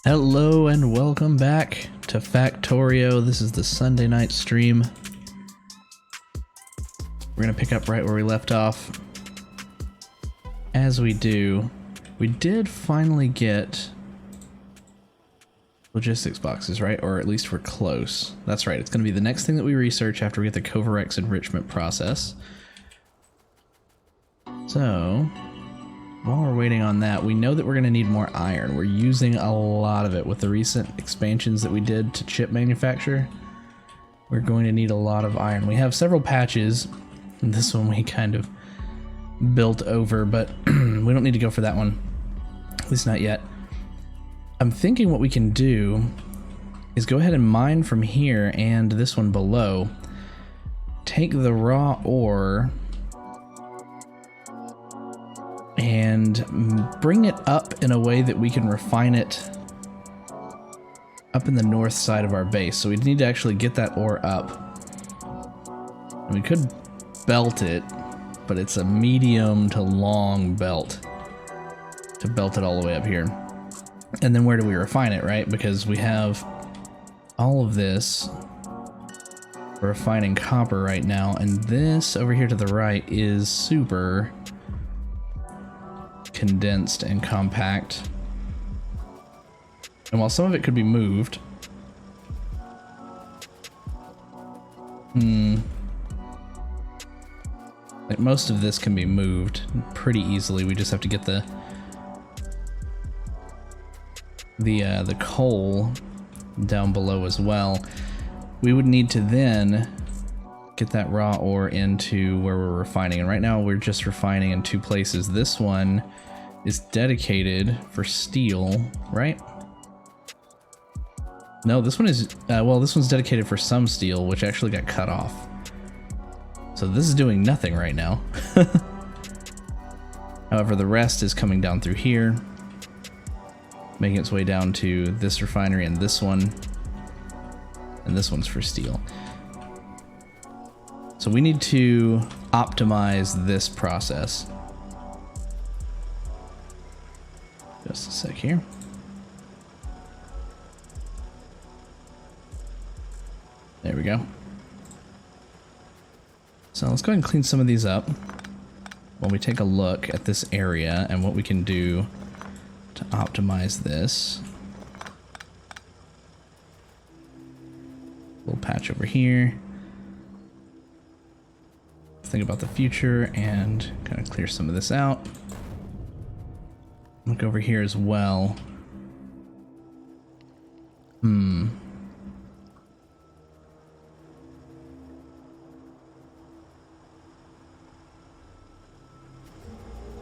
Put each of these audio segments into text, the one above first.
Hello and welcome back to Factorio. This is the Sunday night stream. We're going to pick up right where we left off. As we do, we did finally get logistics boxes, right? Or at least we're close. That's right. It's going to be the next thing that we research after we get the Covarex enrichment process. So while we're waiting on that, we know that we're going to need more iron. We're using a lot of it with the recent expansions that we did to chip manufacture. We're going to need a lot of iron. We have several patches. This one we kind of built over, but we don't need to go for that one. At least not yet. I'm thinking what we can do is go ahead and mine from here and this one below. Take the raw ore and bring it up in a way that we can refine it up in the north side of our base. So we need to actually get that ore up. And we could belt it, but it's a medium to long belt to belt it all the way up here. And then where do we refine it, right? Because we have all of this for refining copper right now, and this over here to the right is super condensed and compact. And while some of it could be moved, like most of this can be moved pretty easily. We just have to get the coal down below as well. We would need to then get that raw ore into where we're refining, and right now we're just refining in two places. This one is dedicated for steel, right? No, this one is well, this one's dedicated for some steel, which actually got cut off. So this is doing nothing right now. However, the rest is coming down through here, making its way down to this refinery and this one's for steel. So we need to optimize this process. Just a sec here. There we go. So let's go ahead and clean some of these up while we take a look at this area and what we can do to optimize this. Little patch over here. Think about the future and kind of clear some of this out. Look over here as well. I'm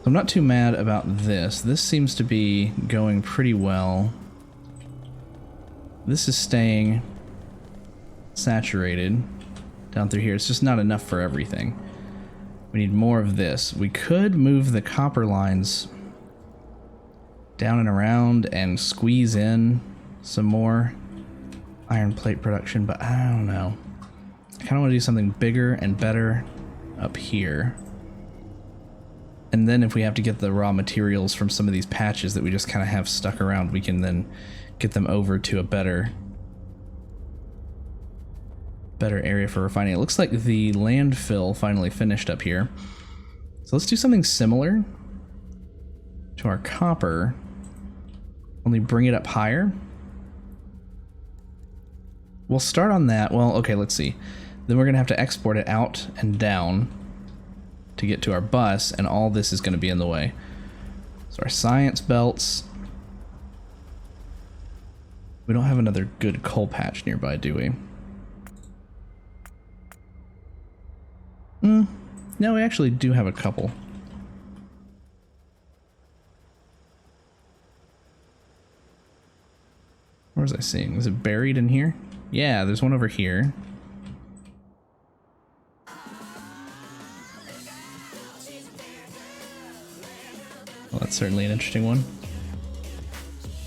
not too mad about this. This seems to be going pretty well. This is staying saturated down through here. It's just not enough for everything. We need more of this. We could move the copper lines down and around and squeeze in some more iron plate production, but I don't know. I kind of want to do something bigger and better up here. And then if we have to get the raw materials from some of these patches that we just kind of have stuck around, we can then get them over to a better area for refining. It looks like the landfill finally finished up here. So let's do something similar to our copper, only bring it up higher. We'll start on that. Well, okay, let's see. Then we're gonna have to export it out and down to get to our bus, and all this is gonna be in the way. So our science belts. We don't have another good coal patch nearby, do we? No, we actually do have a couple. Where was I seeing? Is it buried in here? Yeah, there's one over here. Well, that's certainly an interesting one.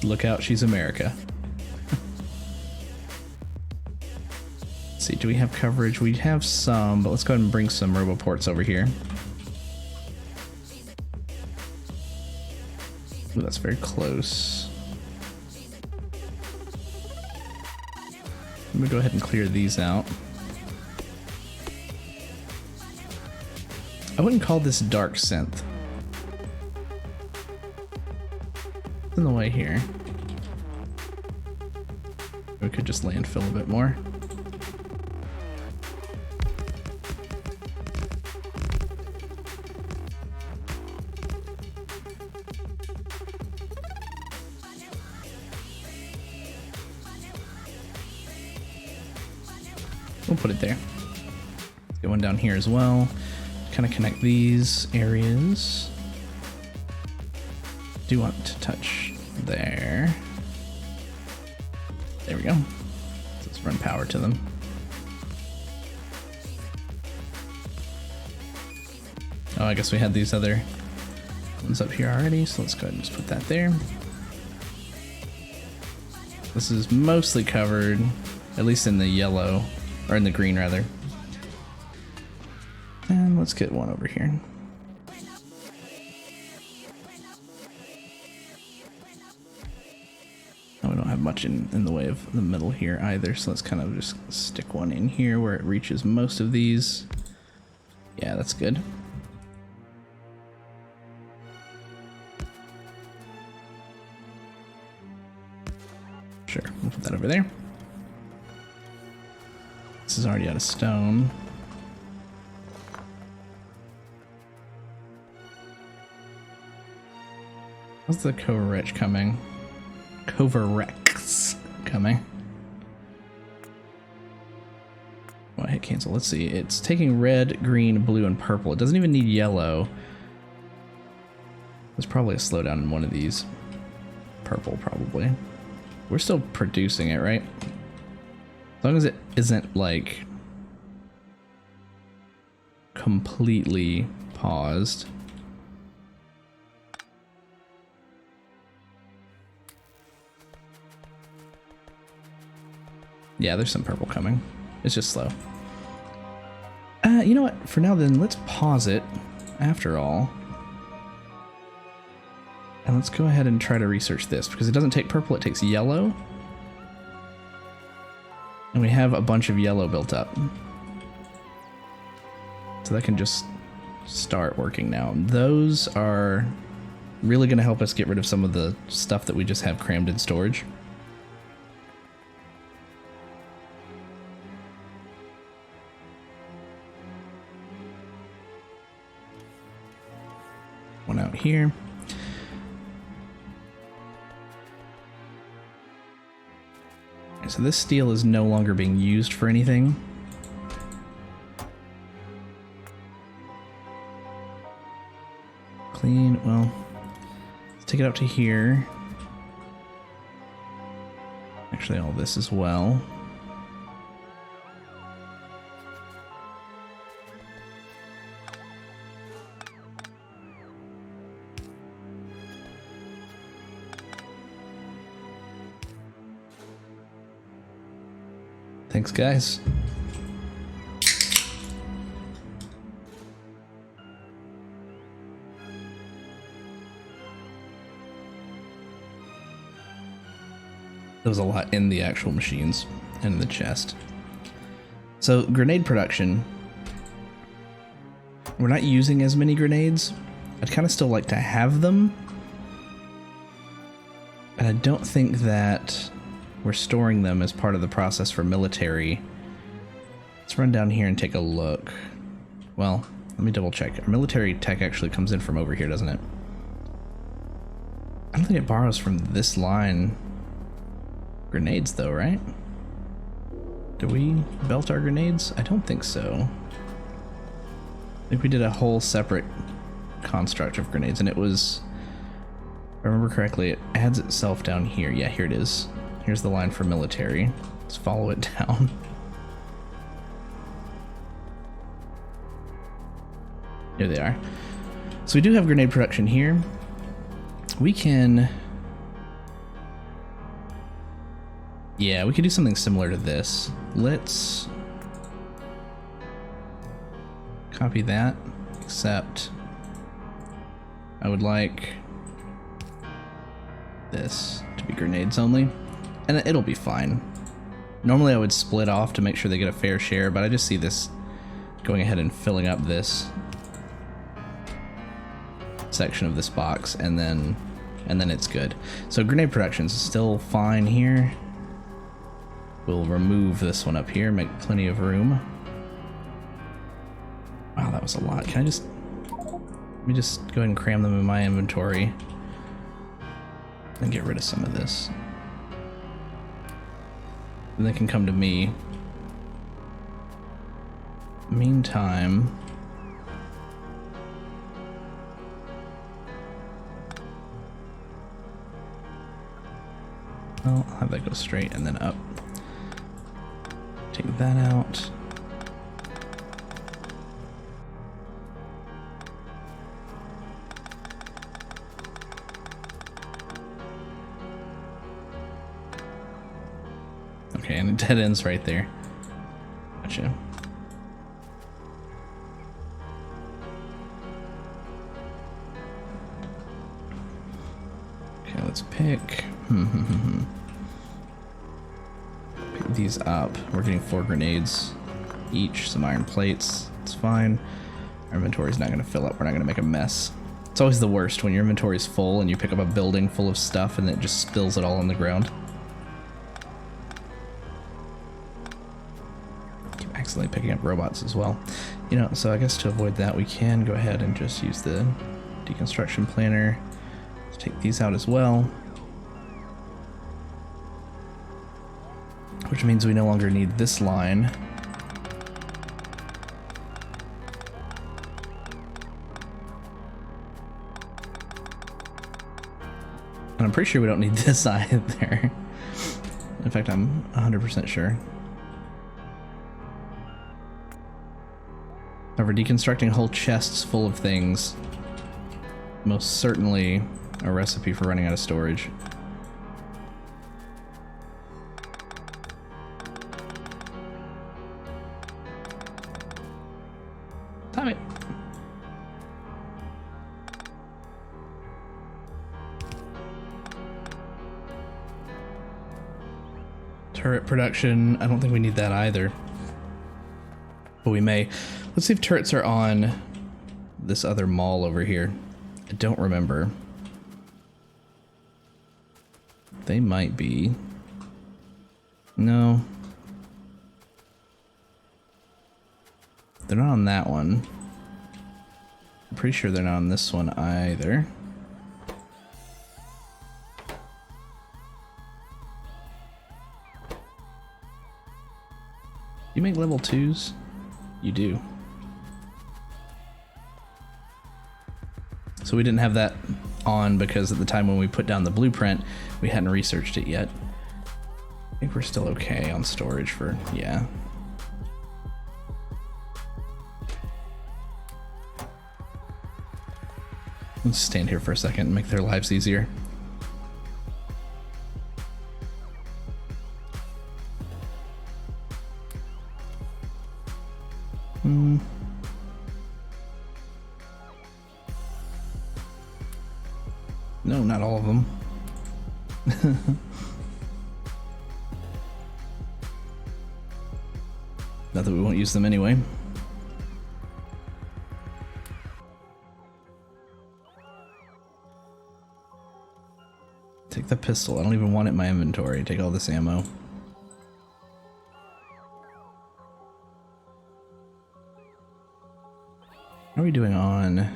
Look out, she's America. Let's see, do we have coverage? We have some, but let's go ahead and bring some roboports over here. Ooh, that's very close. Let me go ahead and clear these out. I wouldn't call this dark synth. It's in the way here. We could just landfill a bit more. We'll put it there. Let's get one down here as well. Kind of connect these areas. Do want to touch there. There we go. Let's run power to them. Oh, I guess we had these other ones up here already, so let's go ahead and just put that there. This is mostly covered, at least in the yellow, or in the green rather. And let's get one over here. Oh, we don't have much in the way of the middle here either, so let's kind of just stick one in here where it reaches most of these. Yeah, that's good. Sure, we'll put that over there. This is already out of stone. How's the Coverrex coming? Coverrex coming. Oh, I hit cancel. Let's see. It's taking red, green, blue, and purple. It doesn't even need yellow. There's probably a slowdown in one of these. Purple, probably. We're still producing it, right? As long as it isn't, like, completely paused. Yeah, there's some purple coming. It's just slow. You know what? For now then, let's pause it after all. And let's go ahead and try to research this, because it doesn't take purple, it takes yellow. And we have a bunch of yellow built up. So that can just start working now. Those are really going to help us get rid of some of the stuff that we just have crammed in storage. One out here. So this steel is no longer being used for anything. Clean, well, let's take it up to here. Actually, all this as well. Thanks, guys. There was a lot in the actual machines and in the chest. So grenade production. We're not using as many grenades. I'd kind of still like to have them. And I don't think that we're storing them as part of the process for military. Let's run down here and take a look. Well, let me double check. Our military tech actually comes in from over here, doesn't it? I don't think it borrows from this line. Grenades though, right? Do we belt our grenades? I don't think so. I think we did a whole separate construct of grenades, and it was, if I remember correctly, it adds itself down here. Yeah, here it is. Here's the line for military. Let's follow it down. Here they are. So we do have grenade production here. We can... yeah, we could do something similar to this. Let's copy that, except I would like this to be grenades only, and it'll be fine. Normally I would split off to make sure they get a fair share, but I just see this going ahead and filling up this section of this box, and then it's good. So grenade production is still fine here. We'll remove this one up here, make plenty of room. Wow, that was a lot. Can I just... Let me just go ahead and cram them in my inventory and get rid of some of this. And they can come to me. Meantime... I'll have that go straight and then up. Take that out. Okay, and it dead ends right there. Gotcha. Okay, let's pick. Pick these up. We're getting 4 grenades each, some iron plates. It's fine. Our inventory's not going to fill up. We're not going to make a mess. It's always the worst when your inventory's full and you pick up a building full of stuff and it just spills it all on the ground. Keep accidentally picking up robots as well. You know, so I guess to avoid that, we can go ahead and just use the deconstruction planner. Let's take these out as well. Which means we no longer need this line. And I'm pretty sure we don't need this either. In fact, I'm 100% sure. However, deconstructing whole chests full of things, most certainly a recipe for running out of storage. Time it. Turret production, I don't think we need that either. But we may. Let's see if turrets are on this other mall over here. I don't remember. They might be. No. They're not on that one. I'm pretty sure they're not on this one either. You make level 2s? You do. So we didn't have that on because at the time when we put down the blueprint, we hadn't researched it yet. I think we're still okay on storage for, yeah. Let's stand here for a second and make their lives easier. No, not all of them. Not that we won't use them anyway. Take the pistol. I don't even want it in my inventory. Take all this ammo. What are we doing on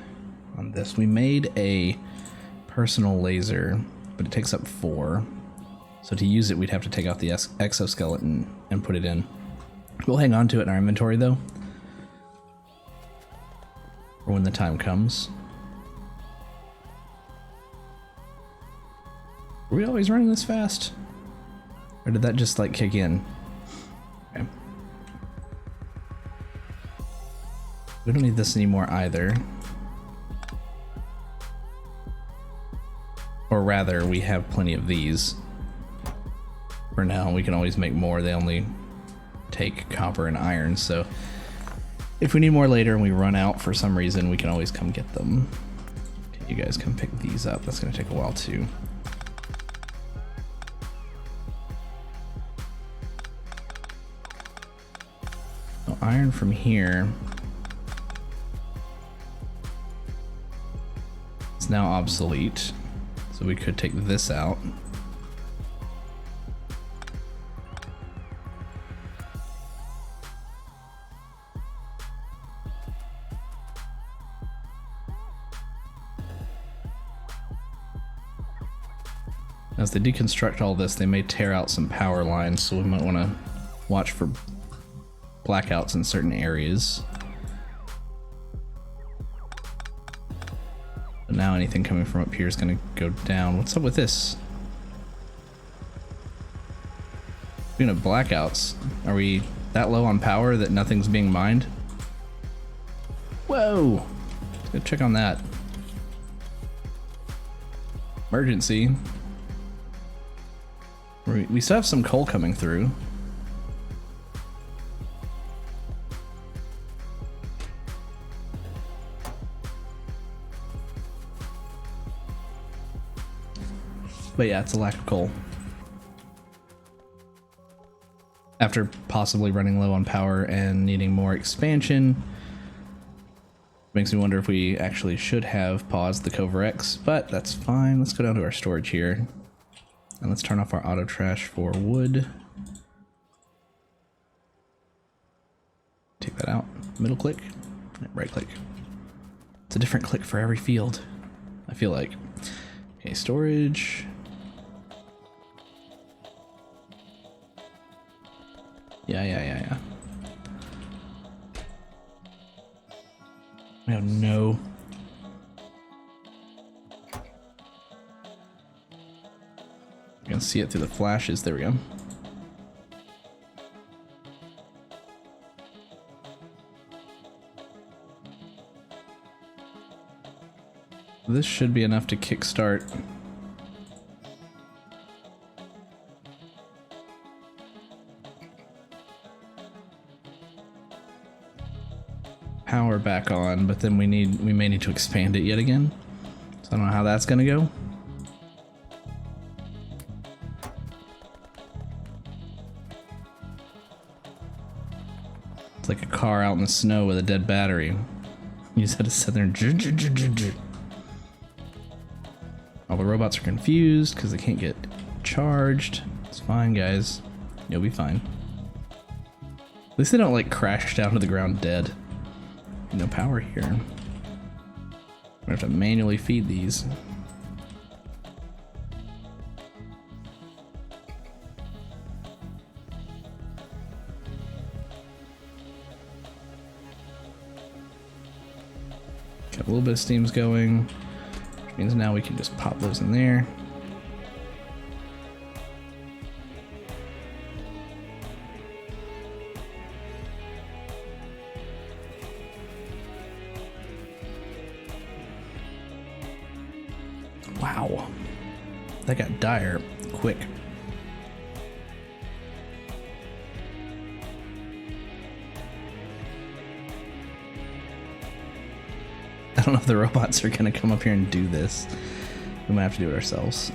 this? We made a personal laser, but it takes up 4. So to use it, we'd have to take out the exoskeleton and put it in. We'll hang on to it in our inventory, though, for when the time comes. Were we always running this fast? Or did that just, like, kick in? Okay. We don't need this anymore either. Or rather, we have plenty of these. For now, we can always make more. They only take copper and iron, so if we need more later and we run out for some reason, we can always come get them. Okay, you guys come pick these up. That's gonna take a while too. iron from here is now obsolete, so we could take this out. As they deconstruct all this, they may tear out some power lines, so we might want to watch for blackouts in certain areas. But now anything coming from up here is going to go down. What's up with this? Speaking of blackouts, are we that low on power that nothing's being mined? Whoa! Let's go check on that. Emergency. We still have some coal coming through. But yeah, it's a lack of coal. After possibly running low on power and needing more expansion, makes me wonder if we actually should have paused the Cover-X, but that's fine. Let's go down to our storage here. And let's turn off our auto trash for wood. Take that out. Middle click, right click. It's a different click for every field, I feel like. Okay, storage. Yeah. We have no... You can see it through the flashes. There we go. This should be enough to kickstart. Power back on, but then we may need to expand it yet again. So I don't know how that's gonna go. It's like a car out in the snow with a dead battery. You just had to sit there and all the robots are confused because they can't get charged. It's fine, guys. You'll be fine. At least they don't like crash down to the ground dead. No power here. I have to manually feed these. Got a little bit of steam's going, which means now we can just pop those in there. Wow, that got dire quick. I don't know if the robots are gonna come up here and do this. We might have to do it ourselves.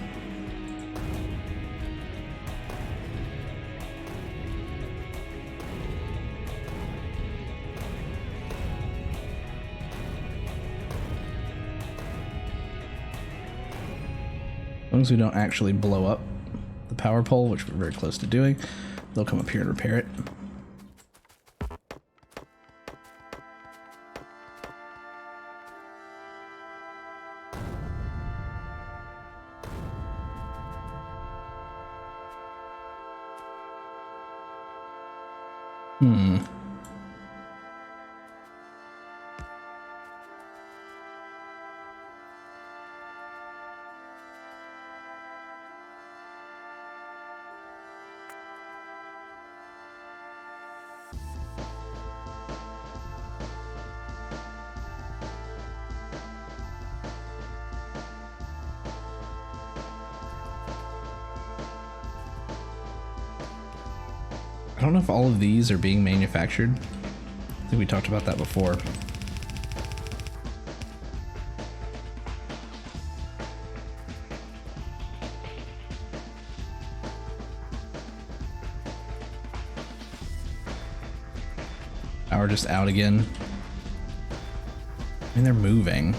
As long as we don't actually blow up the power pole, which we're very close to doing, they'll come up here and repair it. I don't know if all of these are being manufactured. I think we talked about that before. Power just out again. I mean, they're moving.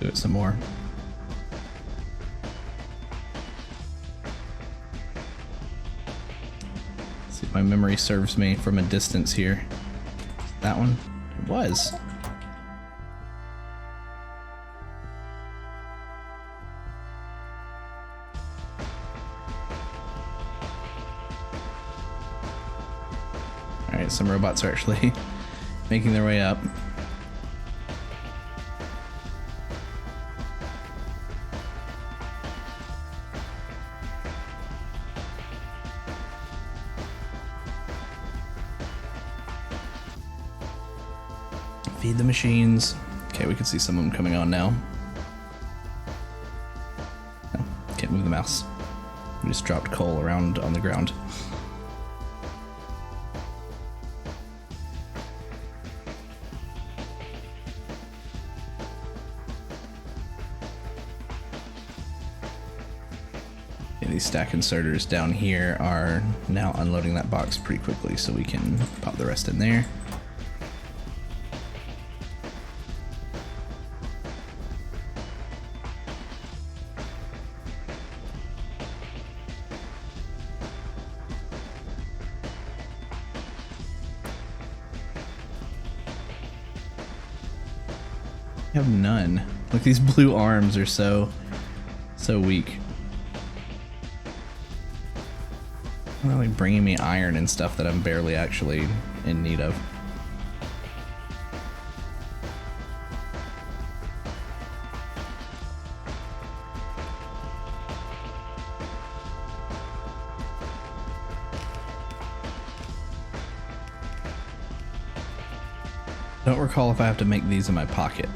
Do it some more. See if my memory serves me from a distance here. That one? It was. Alright, some robots are actually making their way up. Feed the machines. Okay, we can see some of them coming on now. No, can't move the mouse. We just dropped coal around on the ground. Okay, these stack inserters down here are now unloading that box pretty quickly, so we can pop the rest in there. I have none. Like, these blue arms are so weak. They're like bringing me iron and stuff that I'm barely actually in need of. Don't recall if I have to make these in my pocket.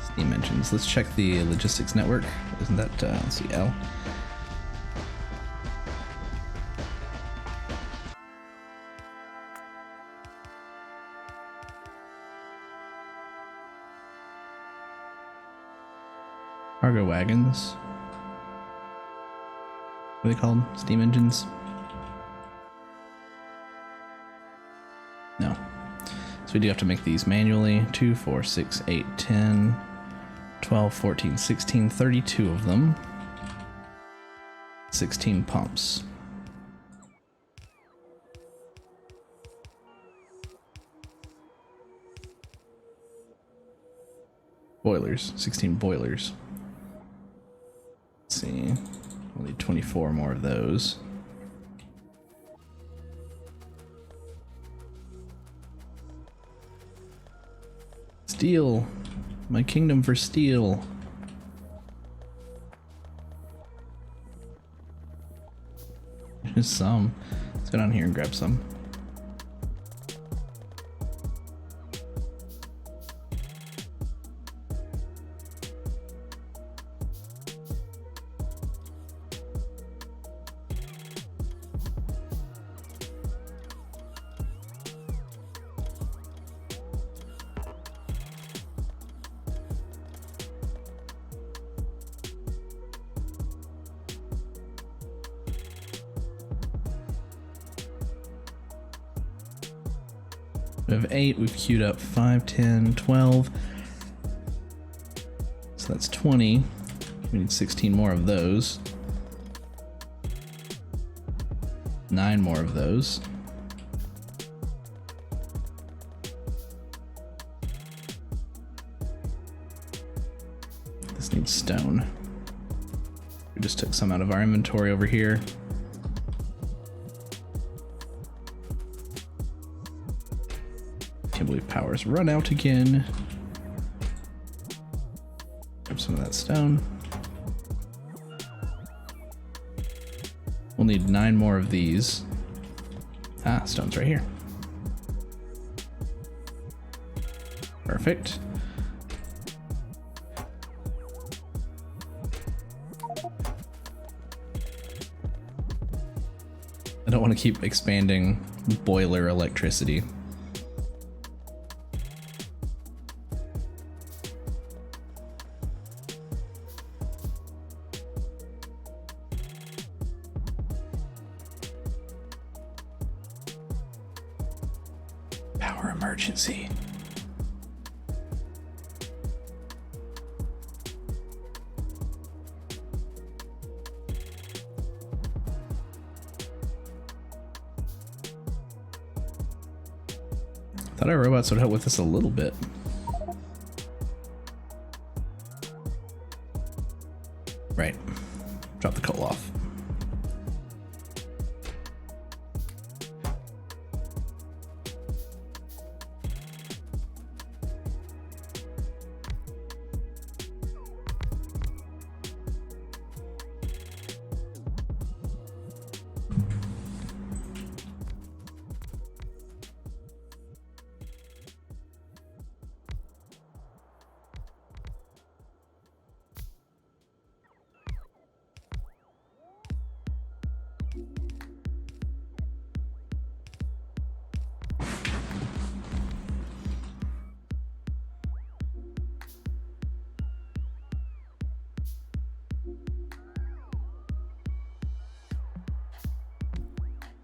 Steam engines. Let's check the logistics network. Isn't that, let's see, L? Cargo wagons. What are they called? Steam engines? No. So we do have to make these manually. 2, 4, 6, 8, 10, 12, 14, 16, 32 of them. 16 pumps. Boilers. 16 boilers. Let's see. We'll need 24 more of those. Steel. My kingdom for steel. There's some. Let's go down here and grab some. We have 8, we've queued up 5, 10, 12. So that's 20. We need 16 more of those. 9 more of those. This needs stone. We just took some out of our inventory over here. Can't believe power's run out again. Grab some of that stone. We'll need 9 more of these. Ah, stone's right here. Perfect. I don't want to keep expanding boiler electricity. Power emergency. Thought our robots would help with this a little bit. Right. Drop the coal off.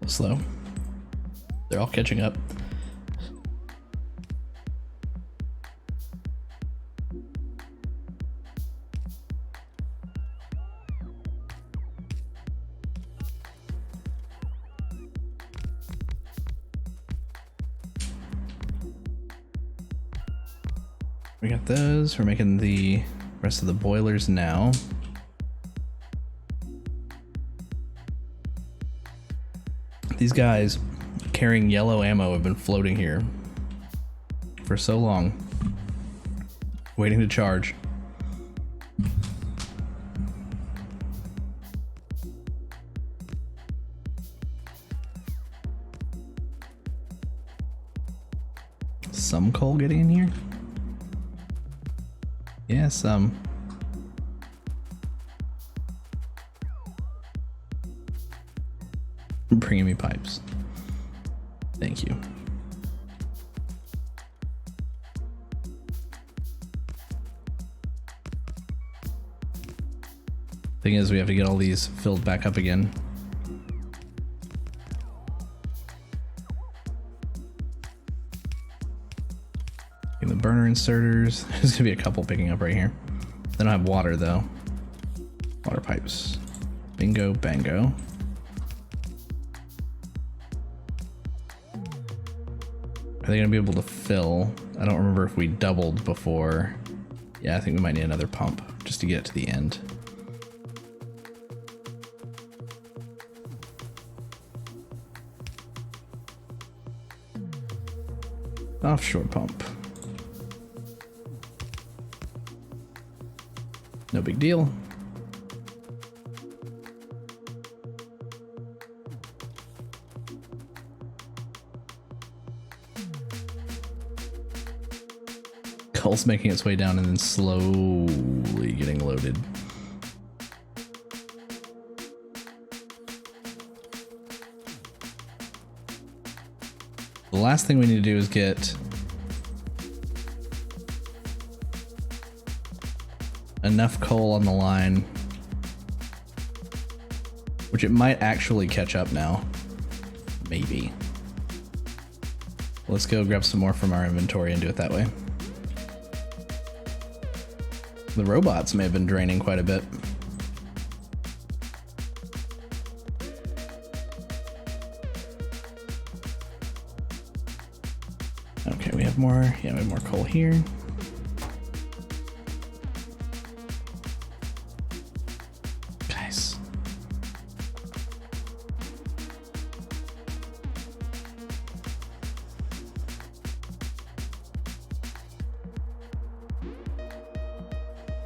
Slow. They're all catching up. We got those. We're making the rest of the boilers now. These guys carrying yellow ammo have been floating here for so long, waiting to charge. Some coal getting in here? Yeah, some. Bringing me pipes. Thank you. Thing is, we have to get all these filled back up again. In the burner inserters, there's gonna be a couple picking up right here. They don't have water though. Water pipes. Bingo, bango. Are they gonna be able to fill? I don't remember if we doubled before. Yeah, I think we might need another pump just to get it to the end. Offshore pump. No big deal. Coal's making its way down and then slowly getting loaded. The last thing we need to do is get enough coal on the line, which it might actually catch up now. Maybe. Let's go grab some more from our inventory and do it that way. The robots may have been draining quite a bit. Okay, we have more. Yeah, we have more coal here. Guys.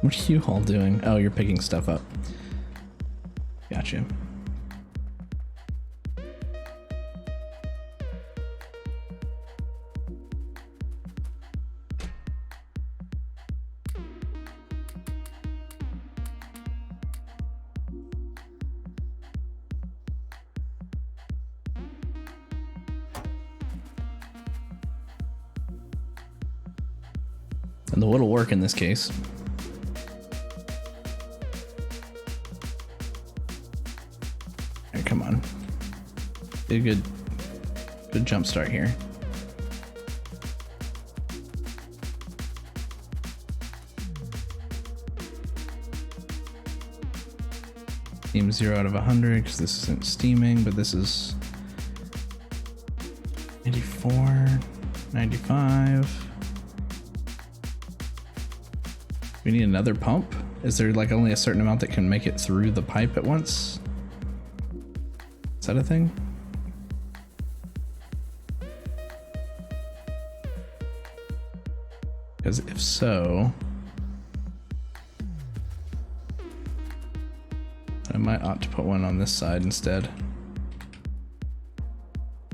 What are you all doing? Oh, you're picking stuff up. Gotcha. And the wood will work in this case. Come on. Get a good jump start here. Steam 0 out of 100 because this isn't steaming, but this is 94, 95. We need another pump? Is there like only a certain amount that can make it through the pipe at once? Is that a thing? Because if so, I might ought to put one on this side instead.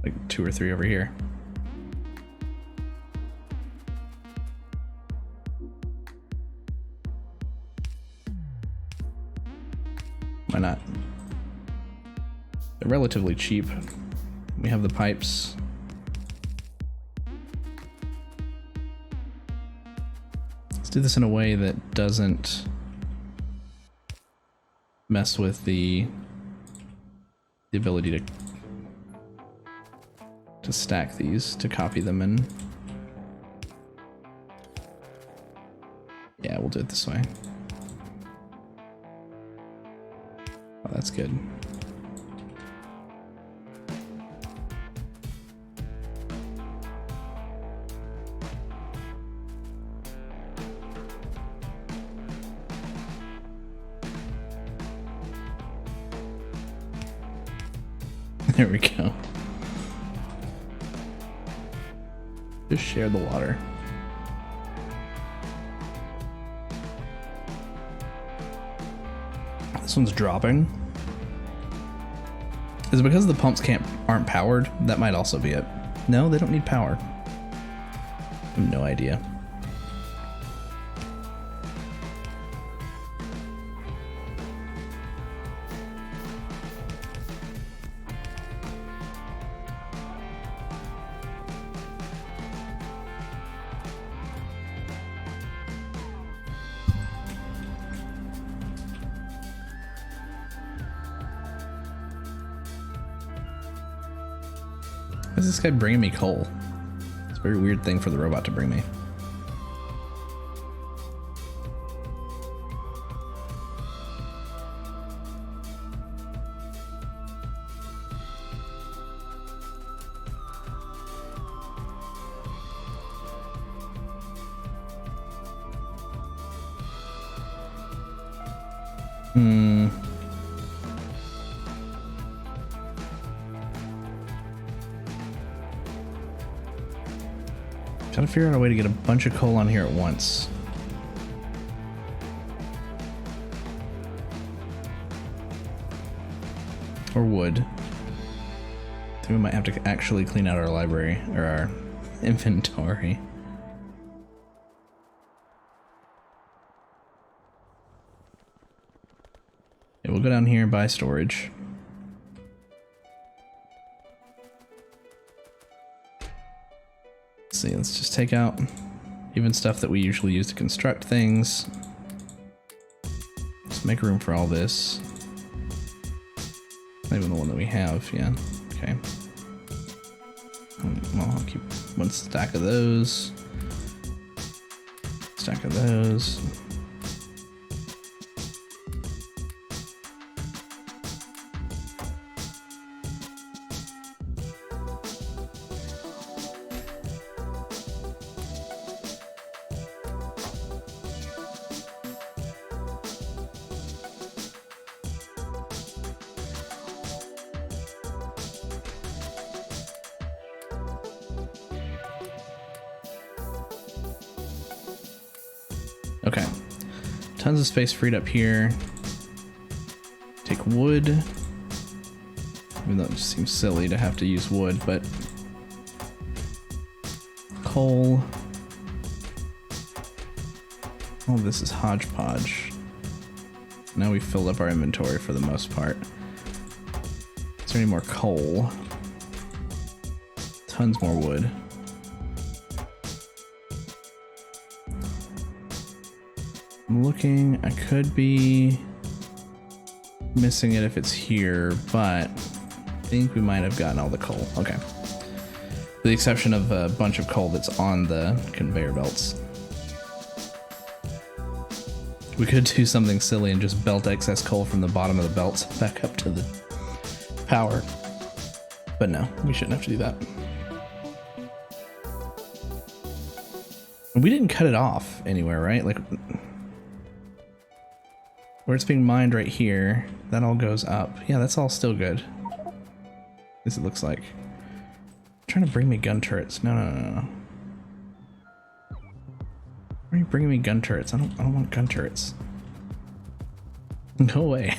Like 2 or 3 over here. Why not? They're relatively cheap. We have the pipes. Let's do this in a way that doesn't mess with the ability to stack these, to copy them in. Yeah, we'll do it this way. Oh, that's good. There we go. Just share the water. This one's dropping. Is it because the pumps aren't powered? That might also be it. No, they don't need power. I have no idea. Why is this guy bringing me coal? It's a very weird thing for the robot to bring me. Trying to figure out a way to get a bunch of coal on here at once. Or wood. I think we might have to actually clean out our library, or our inventory. Yeah, we'll go down here and buy storage. Let's see, let's just take out even stuff that we usually use to construct things. Let's make room for all this. Not even the one that we have, yeah. Okay. Well, I'll keep one stack of those. Stack of those. Okay, tons of space freed up here. Take wood, even though it just seems silly to have to use wood, but coal. Oh, this is hodgepodge. Now we've filled up our inventory for the most part. Is there any more coal? Tons more wood. I'm looking, I could be missing it if it's here, but I think we might have gotten all the coal. Okay. With the exception of a bunch of coal that's on the conveyor belts. We could do something silly and just belt excess coal from the bottom of the belts back up to the power. But no, we shouldn't have to do that. We didn't cut it off anywhere, right? Like, where it's being mined right here, that all goes up. Yeah, that's all still good. At least it looks like. Trying to bring me gun turrets. No, no, no, no. Why are you bringing me gun turrets? I don't want gun turrets. Go away.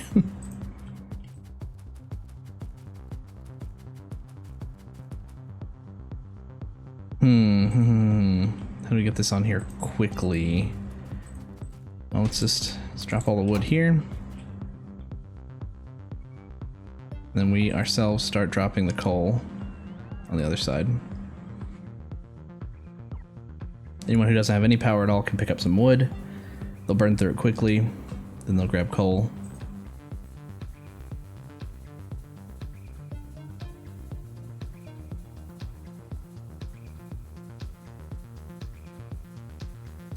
How do we get this on here quickly? Well, let's drop all the wood here. Then we ourselves start dropping the coal on the other side. Anyone who doesn't have any power at all can pick up some wood. They'll burn through it quickly, then they'll grab coal.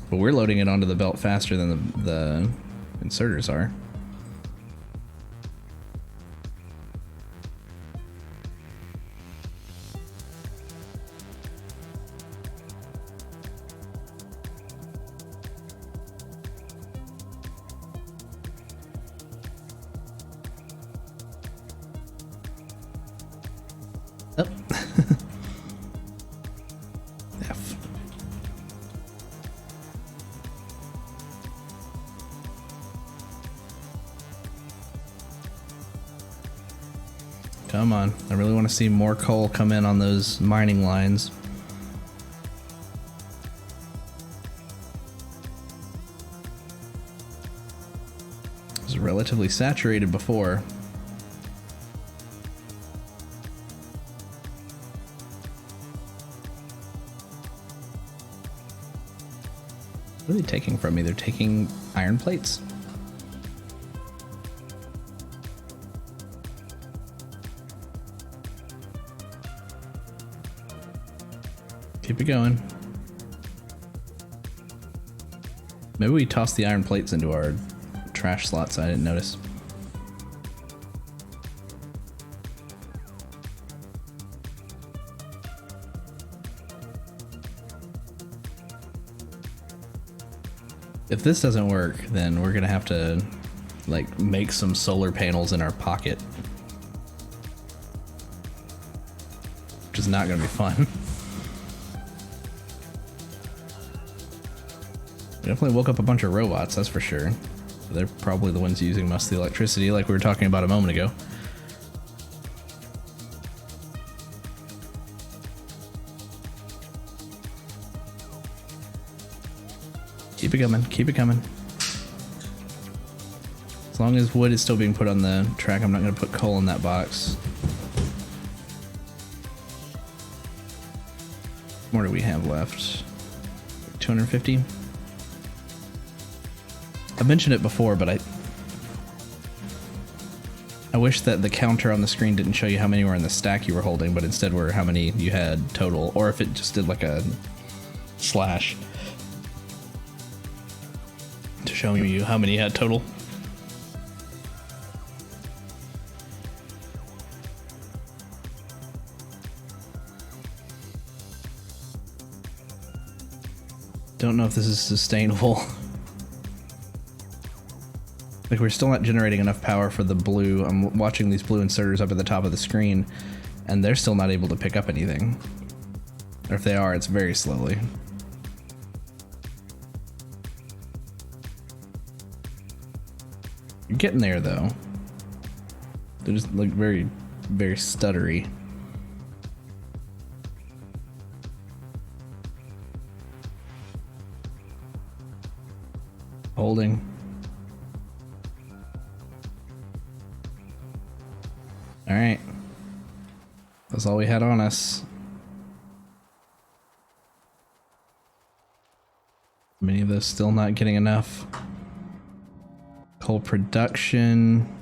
But we're loading it onto the belt faster than the inserters are. Oh. F. Come on. I really want to see more coal come in on those mining lines. It was relatively saturated before. What are they taking from me? They're taking iron plates. Keep it going. Maybe we tossed the iron plates into our trash slots. I didn't notice. If this doesn't work, then we're gonna have to like make some solar panels in our pocket, which is not gonna be fun. We definitely woke up a bunch of robots, that's for sure. They're probably the ones using most of the electricity, like we were talking about a moment ago. Keep it coming, keep it coming. As long as wood is still being put on the track, I'm not going to put coal in that box. What do we have left? 250? I've mentioned it before, but I wish that the counter on the screen didn't show you how many were in the stack you were holding, but instead were how many you had total, or if it just did like a slash to show you how many you had total. Don't know if this is sustainable. Like, we're still not generating enough power for the blue. I'm watching these blue inserters up at the top of the screen, and they're still not able to pick up anything. Or if they are, it's very slowly. You're getting there, though. They're just, like, very, very stuttery. Holding. Alright. That's all we had on us. Many of those still not getting enough. Coal production.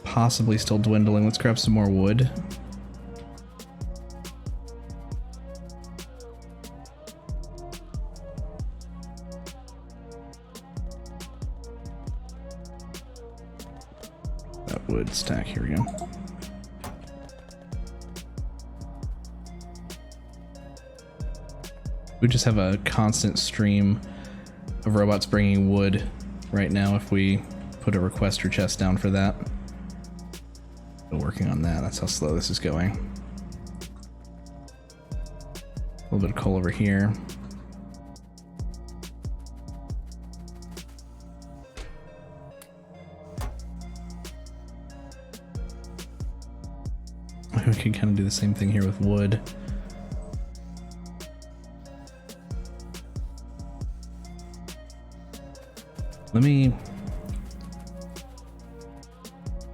Possibly still dwindling. Let's grab some more wood. wood stack. Here we go. We just have a constant stream of robots bringing wood right now if we put a requester chest down for that. Still working on that. That's how slow this is going. A little bit of coal over here. We can kind of do the same thing here with wood.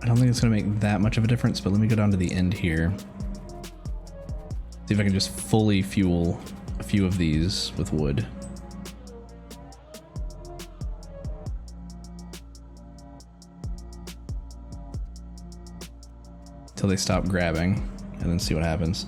I don't think it's going to make that much of a difference, but let me go down to the end here. See if I can just fully fuel a few of these with wood. Till they stop grabbing, and then see what happens.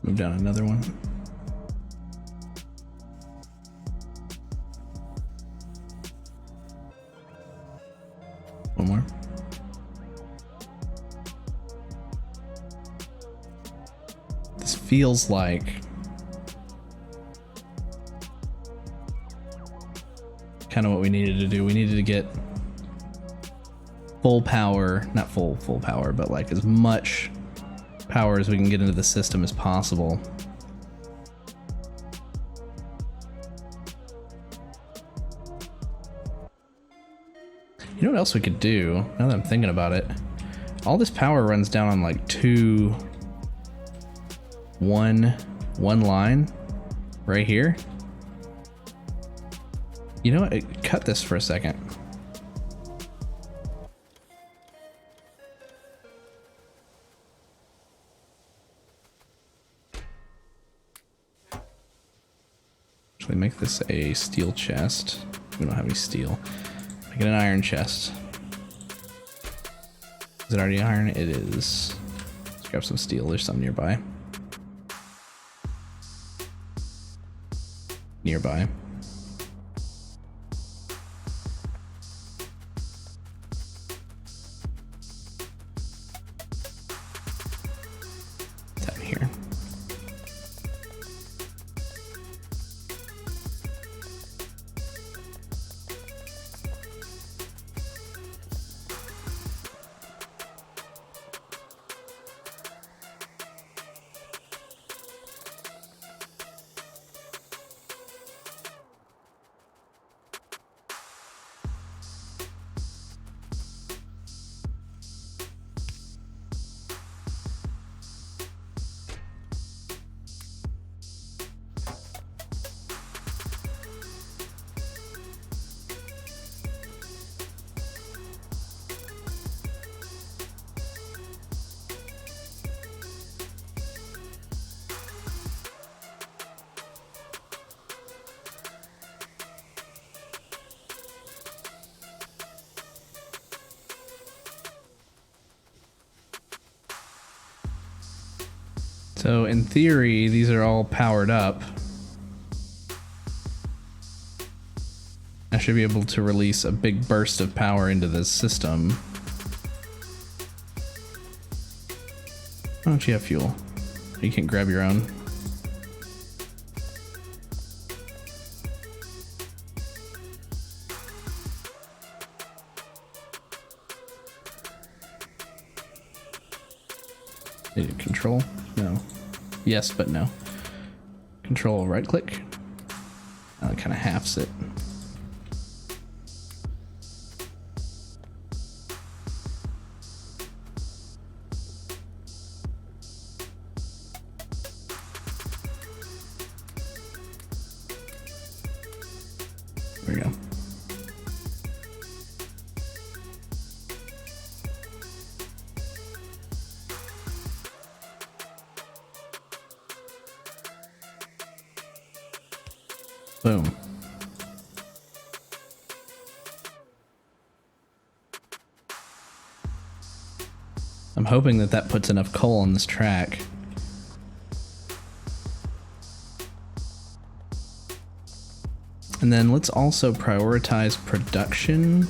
Move down another one. One more. This feels like kind of what we needed to do. We needed to get full power, not full power, but like as much power as we can get into the system as possible. You know what else we could do, now that I'm thinking about it? All this power runs down on like one line right here. You know what? Cut this for a second. Actually, make this a steel chest. We don't have any steel. Make it an iron chest. Is it already iron? It is. Let's grab some steel. There's some nearby. Nearby. Down here. So in theory, these are all powered up. I should be able to release a big burst of power into the system. Why don't you have fuel? You can grab your own. Control? No. Yes, but no. Control right click. That kind of halves it. There we go. Boom. I'm hoping that that puts enough coal on this track And then let's also prioritize production.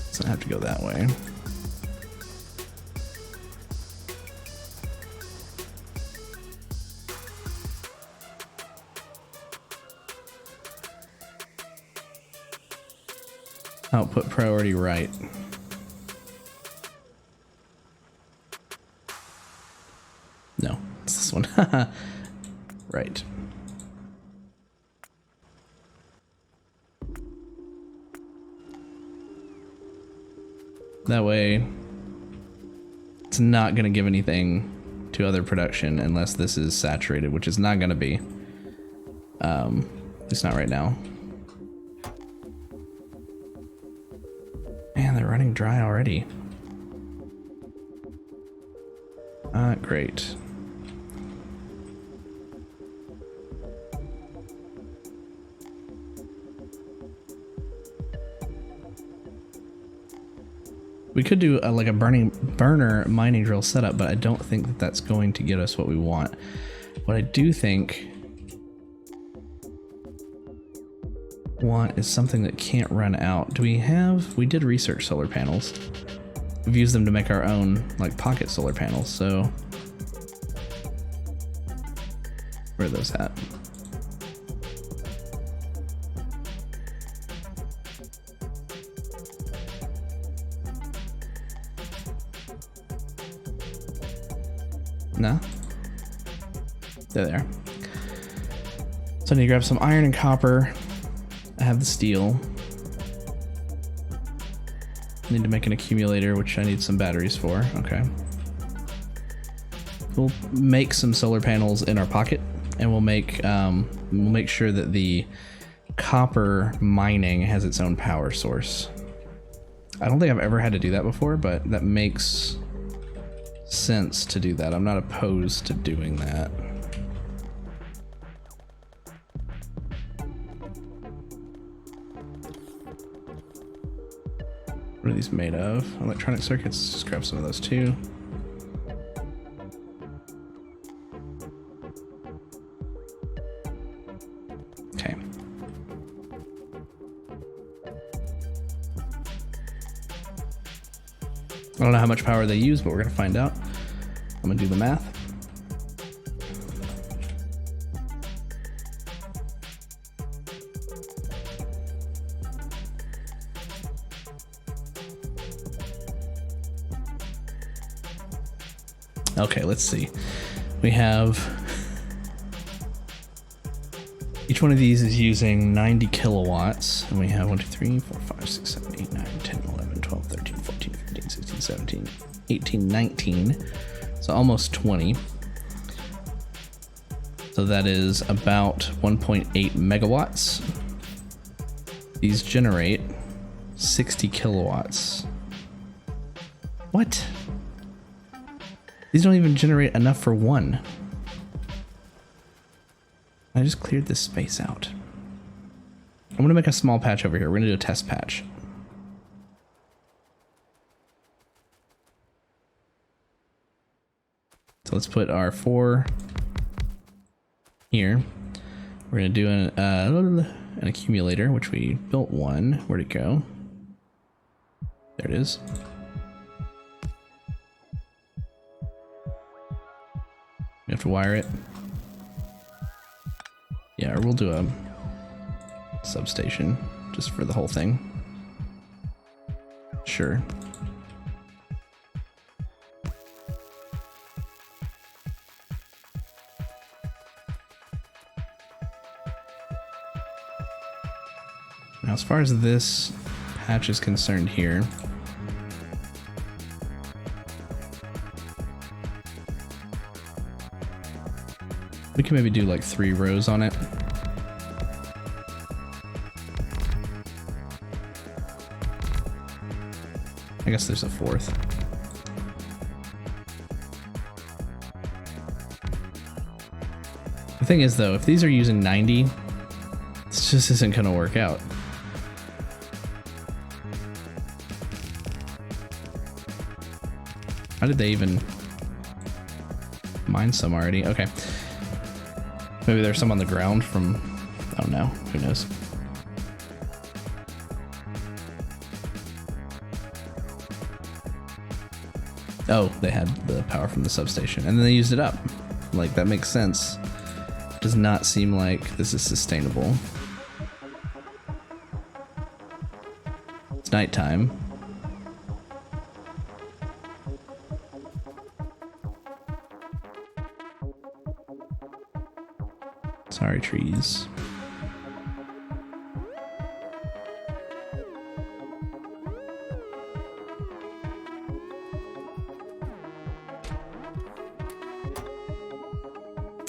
Doesn't have to go that way. Output priority right. No, it's this one. Right. That way, it's not going to give anything to other production unless this is saturated, which is not going to be. It's not right now. Man, they're running dry already. Great. We could do like a burner mining drill setup, but I don't think that that's going to get us what we want. What I do think want is something that can't run out. Do we have? We did research solar panels. We've used them to make our own like pocket solar panels. So where are those at? No, they're there. So I need to grab some iron and copper. I have the steel. I need to make an accumulator, which I need some batteries for. Okay. We'll make some solar panels in our pocket, and we'll make sure that the copper mining has its own power source. I don't think I've ever had to do that before, but that makes sense to do that. I'm not opposed to doing that. What are these made of? Electronic circuits. Just grab some of those too. Okay. I don't know how much power they use, but we're gonna find out. I'm gonna do the math. Okay, let's see. We have each one of these is using 90 kilowatts, and we have 1, 2, 3, 4, 5, 6, 7, 8, 9, 10, 11, 12, 13, 14, 15, 16, 17, 18, 19. So almost 20. So that is about 1.8 megawatts. These generate 60 kilowatts. What? These don't even generate enough for one. I just cleared this space out. I'm gonna make a small patch over here. We're gonna do a test patch. So let's put our 4 here. We're gonna do an accumulator, which we built one. Where'd it go? There it is. You have to wire it. Yeah, or we'll do a substation just for the whole thing. Sure. Now, as far as this patch is concerned here, we can maybe do like 3 rows on it. I guess there's a 4th. The thing is though, if these are using 90, this just isn't gonna work out. How did they even mine some already? Okay. Maybe there's some on the ground from, I don't know, who knows. Oh, they had the power from the substation and then they used it up. Like, that makes sense. Does not seem like this is sustainable. It's nighttime. Sorry, trees.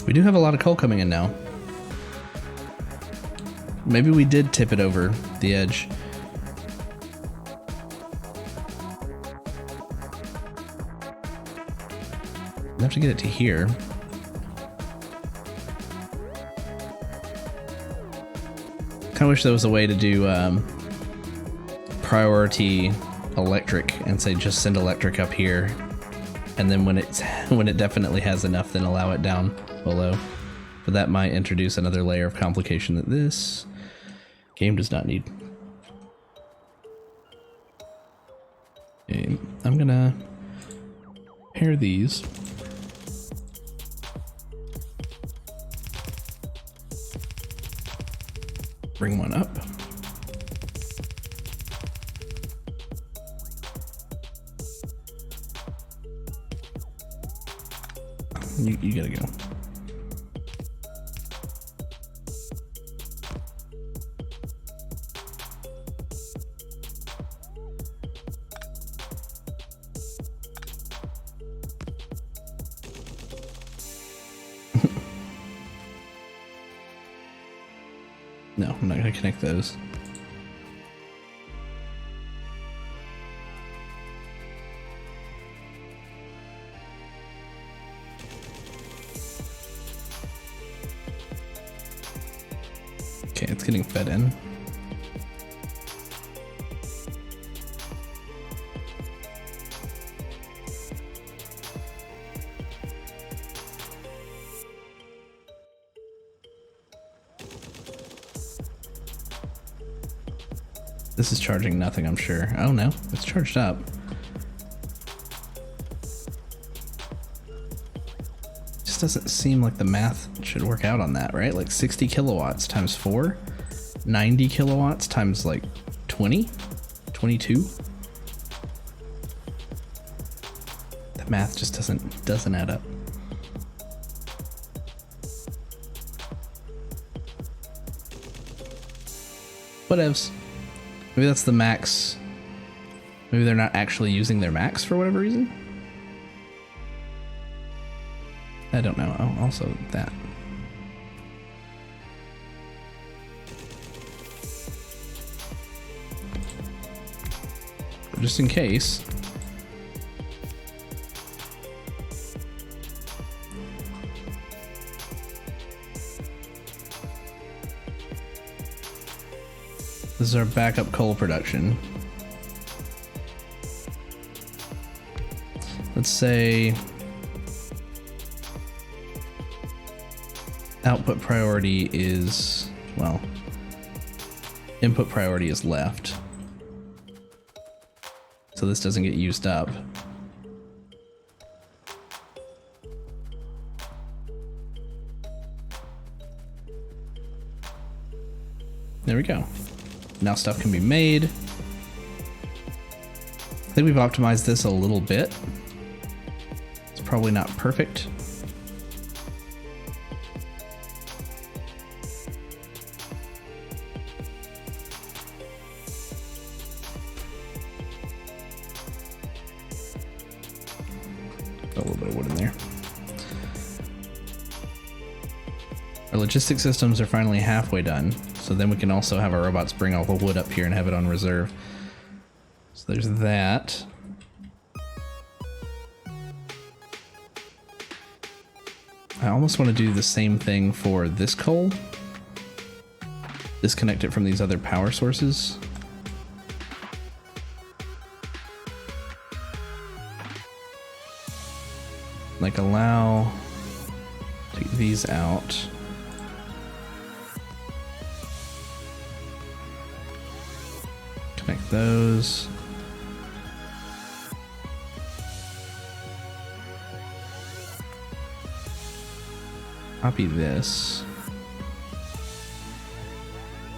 We do have a lot of coal coming in now. Maybe we did tip it over the edge. I have to get it to here. Kind of wish there was a way to do priority electric and say just send electric up here, and then when it definitely has enough, then allow it down below. But that might introduce another layer of complication that this game does not need. Okay, I'm gonna pair these. Bring one up. You gotta go. No, I'm not gonna connect those. Okay, it's getting fed in. This is charging nothing, I'm sure. Oh no, it's charged up. Just doesn't seem like the math should work out on that, right? Like 60 kilowatts times 4, 90 kilowatts times like 20, 22. The math just doesn't add up. Whatevs. Maybe that's the max. Maybe they're not actually using their max for whatever reason. I don't know. Oh, also that. Just in case. This is our backup coal production. Let's say output priority is, well, input priority is left. So this doesn't get used up. There we go. Now stuff can be made. I think we've optimized this a little bit. It's probably not perfect. Got a little bit of wood in there. Our logistic systems are finally halfway done. So then we can also have our robots bring all the wood up here and have it on reserve. So there's that. I almost want to do the same thing for this coal. Disconnect it from these other power sources. Like allow, take these out. Connect those. Copy this.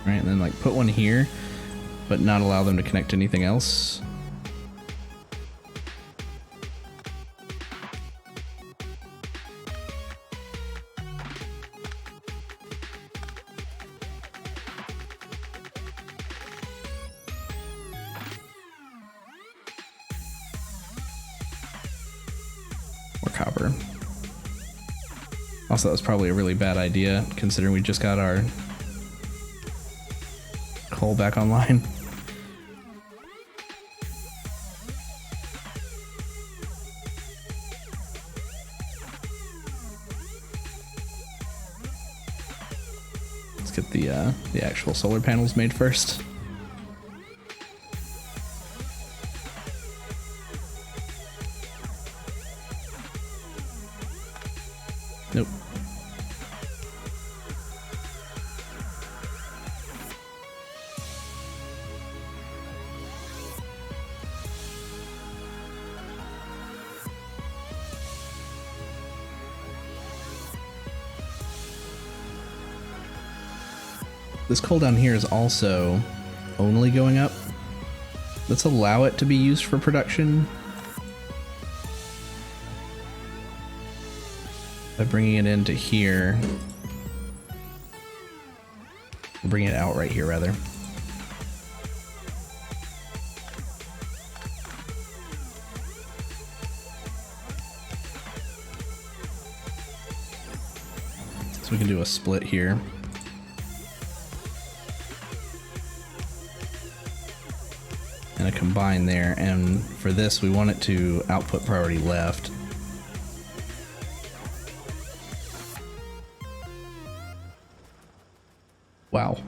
Right, and then like put one here, but not allow them to connect to anything else. Or copper. Also, that was probably a really bad idea, considering we just got our coal back online. Let's get the actual solar panels made first. Nope. This coal down here is also only going up. Let's allow it to be used for production by bringing it into here. Bring it out right here, rather. So we can do a split here. And a combine there, and for this we want it to output priority left. Wow.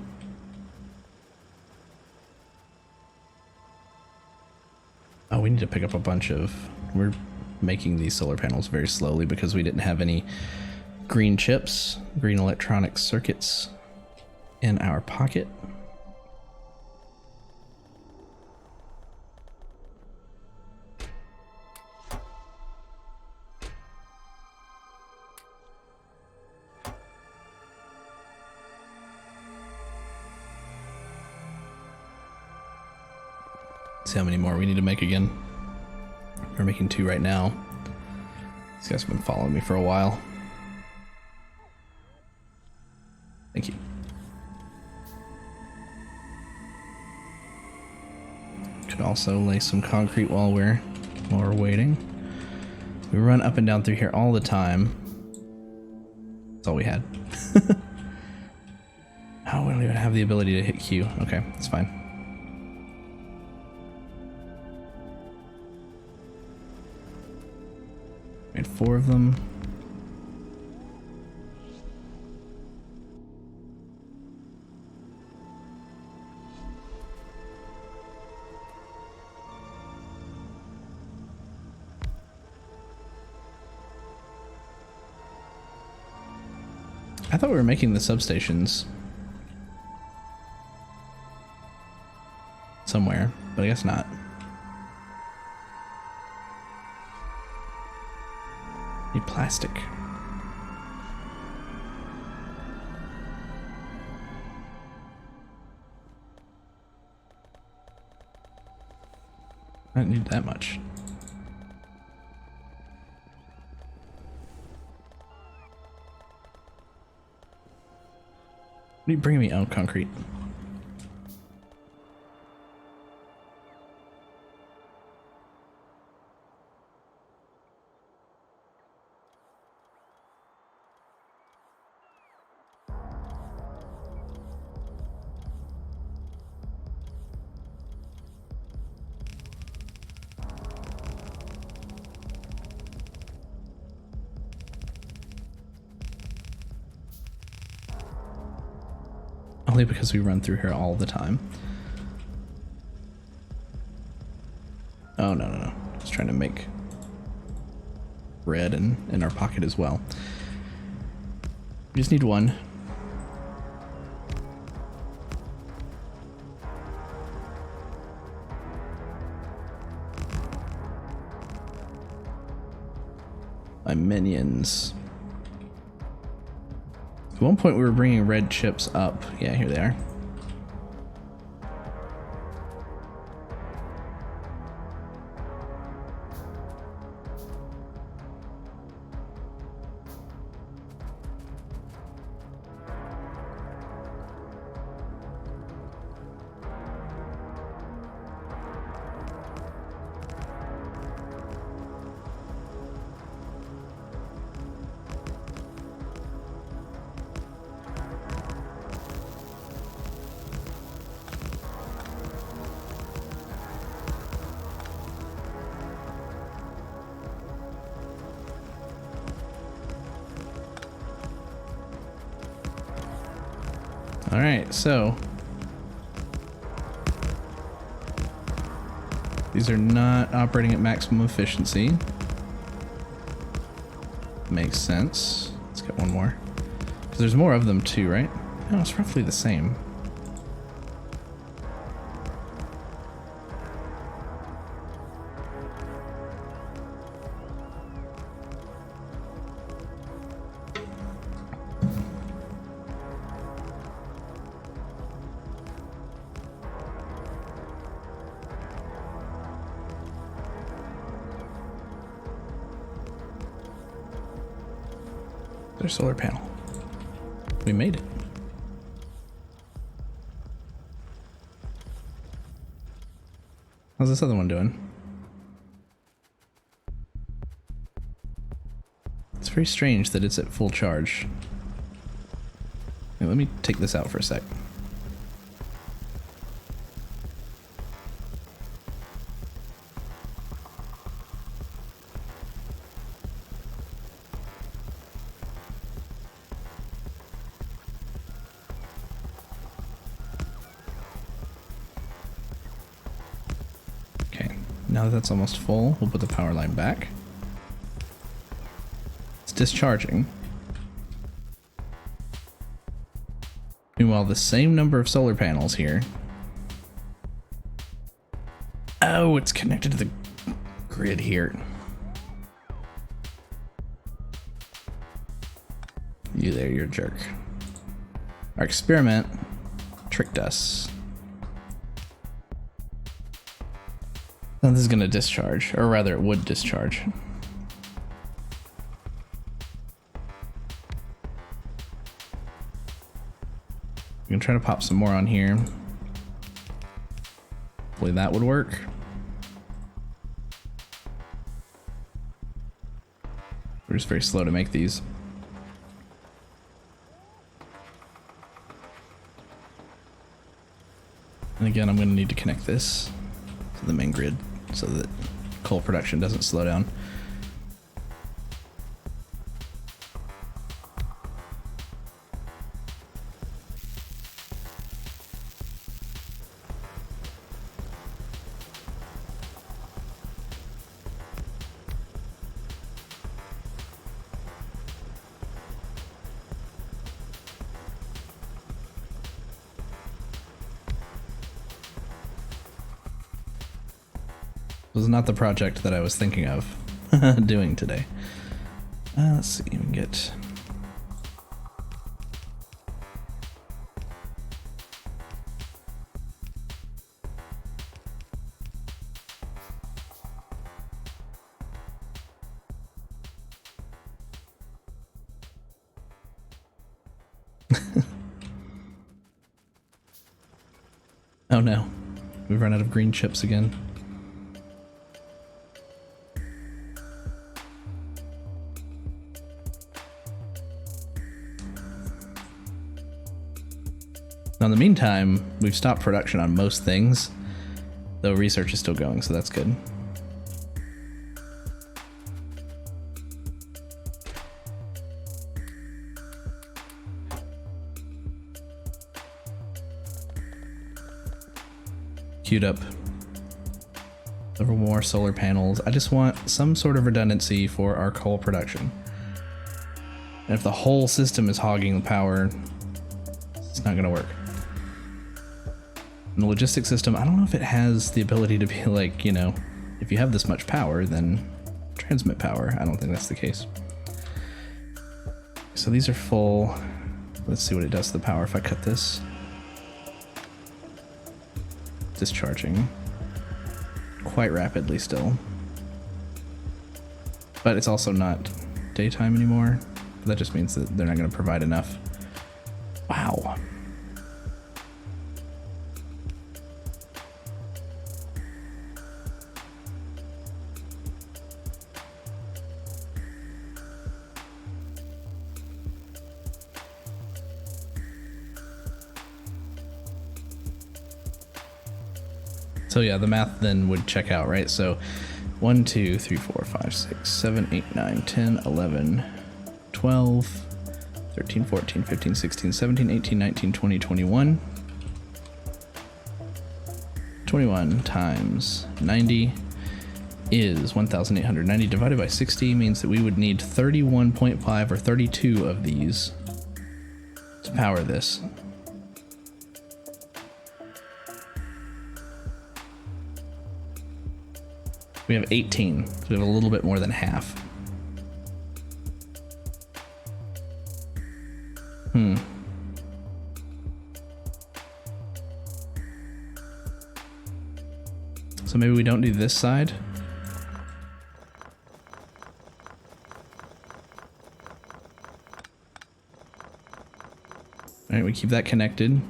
Oh, we need to pick up a bunch of... We're making these solar panels very slowly because we didn't have any green chips, green electronic circuits in our pocket. See how many more we need to make again. We're making 2 right now. These guys have been following me for a while. Thank you. Could also lay some concrete while we're waiting. We run up and down through here all the time. That's all we had. Oh, we don't even have the ability to hit Q. Okay, that's fine. Made 4 of them. I thought we were making the substations somewhere, but I guess not. Need plastic. I don't need that much. What are you bringing me? Oh, concrete. Only because we run through here all the time. Oh, no, no, no. Just trying to make bread in our pocket as well. We just need 1. My minions. At one point we were bringing red chips up. Yeah, here they are. All right, so these are not operating at maximum efficiency. Makes sense. Let's get one more. Because there's more of them too, right? No, it's roughly the same. Their solar panel. We made it. How's this other one doing? It's very strange that it's at full charge. Hey, let me take this out for a sec. Now that that's almost full, we'll put the power line back. It's discharging. Meanwhile, the same number of solar panels here. Oh, it's connected to the grid here. You there, you're a jerk. Our experiment tricked us. Now this is going to discharge, or rather it would discharge. We can try to pop some more on here. Hopefully that would work. We're just very slow to make these. And again, I'm going to need to connect this to the main grid so that coal production doesn't slow down. Was not the project that I was thinking of doing today. Let's see, we can get... Oh no, we've run out of green chips again. Now, in the meantime, we've stopped production on most things, though research is still going, so that's good. Queued up several more solar panels. I just want some sort of redundancy for our coal production. And if the whole system is hogging the power, it's not going to work. And the logistics system, I don't know if it has the ability to be like, you know, if you have this much power, then transmit power. I don't think that's the case. So these are full. Let's see what it does to the power if I cut this. Discharging quite rapidly still. But it's also not daytime anymore. That just means that they're not going to provide enough. Wow. So yeah, the math then would check out, right? So 1, 2, 3, 4, 5, 6, 7, 8, 9, 10, 11, 12, 13, 14, 15, 16, 17, 18, 19, 20, 21. 21 times 90 is 1,890 divided by 60 means that we would need 31.5 or 32 of these to power this. We have 18, so we have a little bit more than half. So maybe we don't do this side. All right, we keep that connected.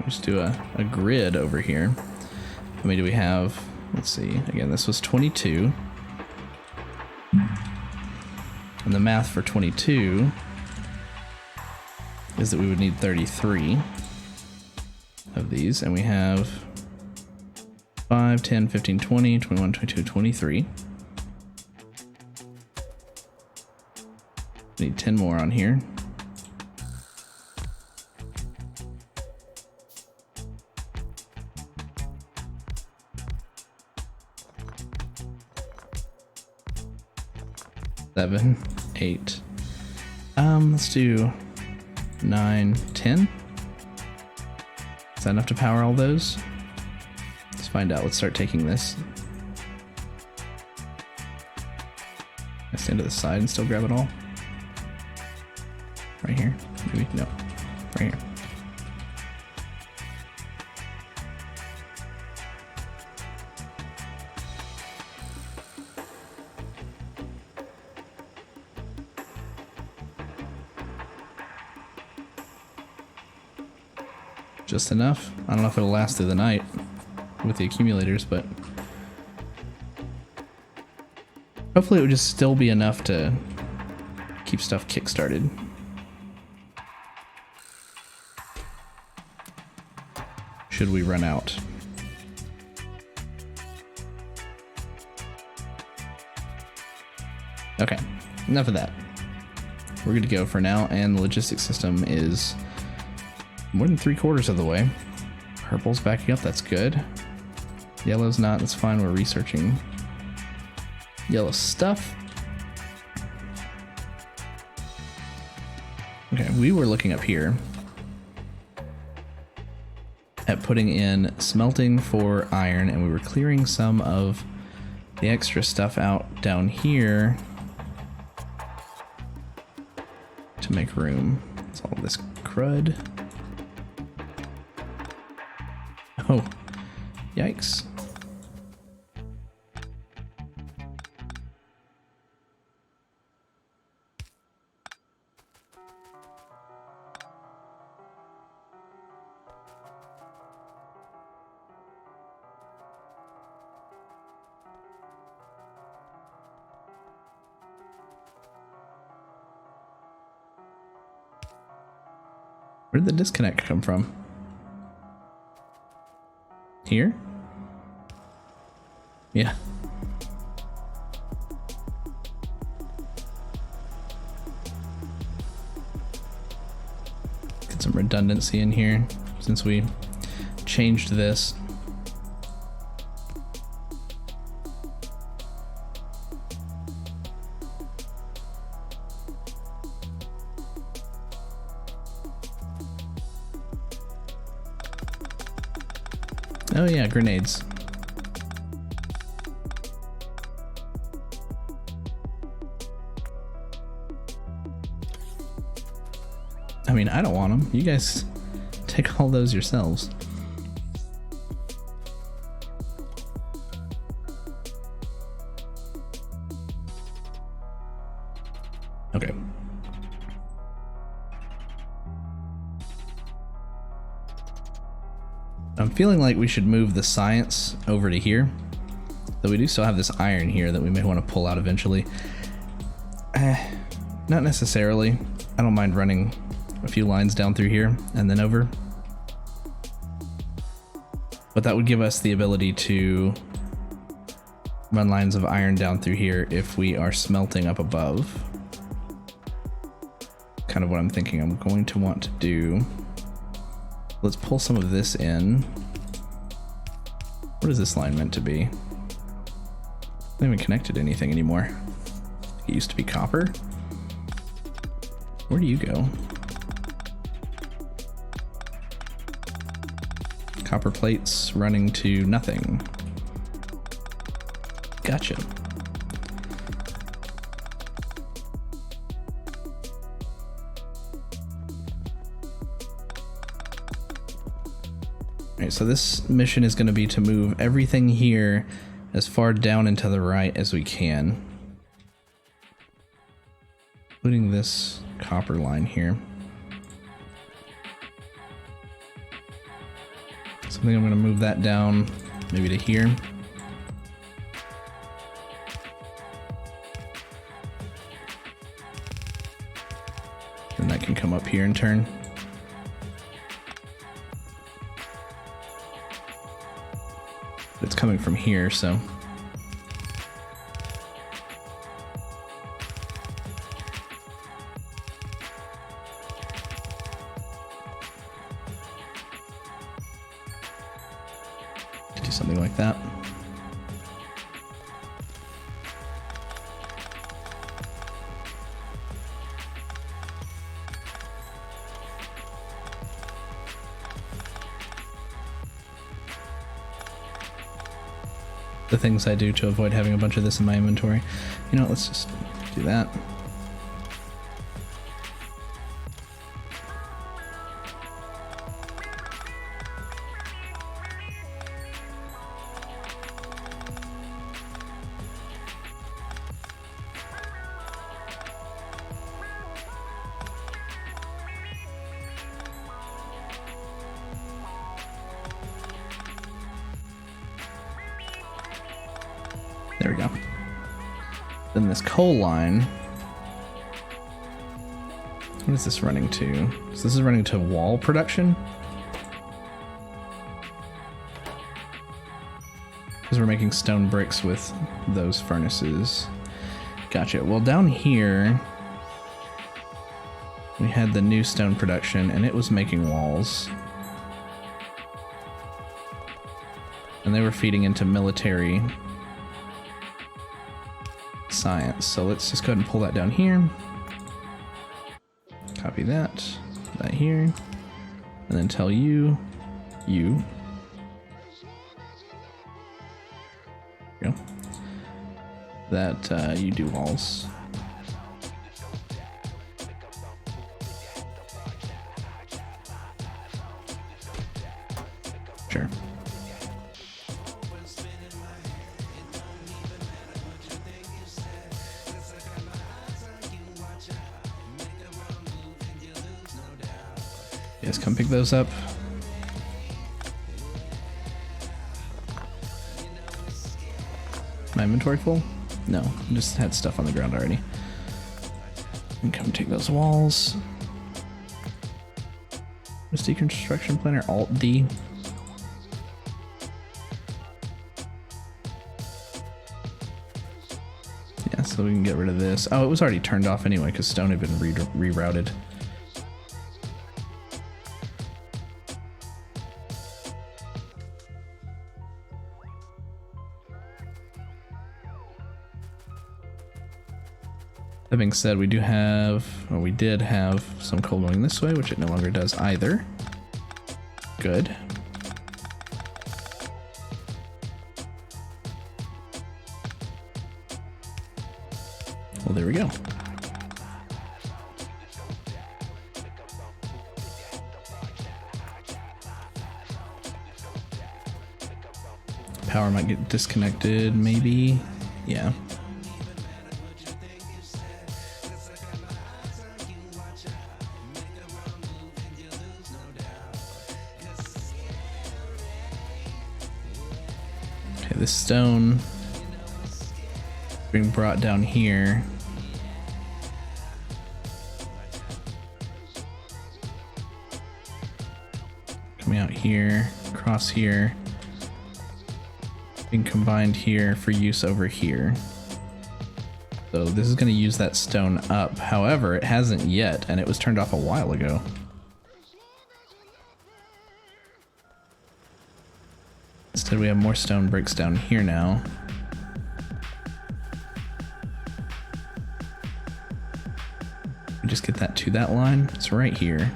Just do a grid over here. How many do we have? Let's see. Again, this was 22. And the math for 22 is that we would need 33 of these. And we have 5, 10, 15, 20, 21, 22, 23. Need 10 more on here. Seven, 8. Let's do 9, 10. Is that enough to power all those? Let's find out. Let's start taking this. I stand to the side and still grab it all. Right here? Maybe? No. Right here. Just enough. I don't know if it'll last through the night with the accumulators, but hopefully it would just still be enough to keep stuff kick-started. Should we run out? Okay, enough of that. We're good to go for now, and the logistics system is more than 3/4 of the way. Purple's backing up, that's good. Yellow's not, that's fine, we're researching yellow stuff. Okay, we were looking up here at putting in smelting for iron, and we were clearing some of the extra stuff out down here to make room. It's all this crud. Oh, yikes. Where did the disconnect come from? Here? Yeah. Get some redundancy in here since we changed this. Oh yeah, grenades. I mean, I don't want them. You guys take all those yourselves. Okay. I'm feeling like we should move the science over to here. Though we do still have this iron here that we may want to pull out eventually. Not necessarily. I don't mind running a few lines down through here and then over. But that would give us the ability to run lines of iron down through here if we are smelting up above. Kind of what I'm thinking I'm going to want to do. Let's pull some of this in. What is this line meant to be? Not even connected to anything anymore. It used to be copper. Where do you go? Copper plates running to nothing. Gotcha. Alright, so this mission is going to be to move everything here as far down and to the right as we can. Including this copper line here. So I think I'm going to move that down maybe to here. Then that can come up here and turn. It's coming from here, so. Could do something like that. The things I do to avoid having a bunch of this in my inventory. You know, let's just do that. There we go. Then this coal line. What is this running to? So this is running to wall production? Because we're making stone bricks with those furnaces. Gotcha. Well, down here, we had the new stone production, and it was making walls. And they were feeding into military science. So let's just go ahead and pull that down here. Copy that, that here, and then tell you. There we go. That you do walls. Sure. Yes, come pick those up. My inventory full? No, I just had stuff on the ground already. And come take those walls. This deconstruction planner, Alt D. Yeah, so we can get rid of this. Oh, it was already turned off anyway because stone had been rerouted. That being said, we do have, or we did have some coal going this way, which it no longer does either. Good. Well, there we go. Power might get disconnected, maybe. Yeah. Okay, this stone being brought down here. Coming out here, across here. Being combined here for use over here. So this is going to use that stone up. However, it hasn't yet, and it was turned off a while ago. Instead, we have more stone bricks down here now. We just get that to that line. It's right here.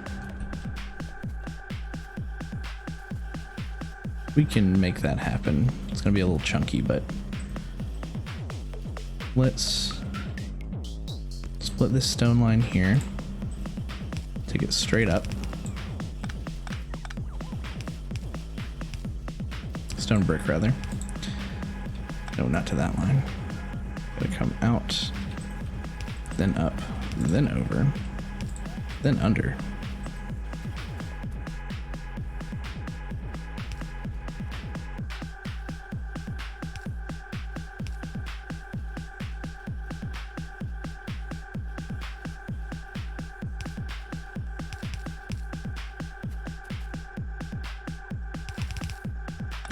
We can make that happen. It's gonna be a little chunky, but let's split this stone line here. Take it straight up. Stone brick, rather. No, not to that line. Gotta come out, then up, then over, then under.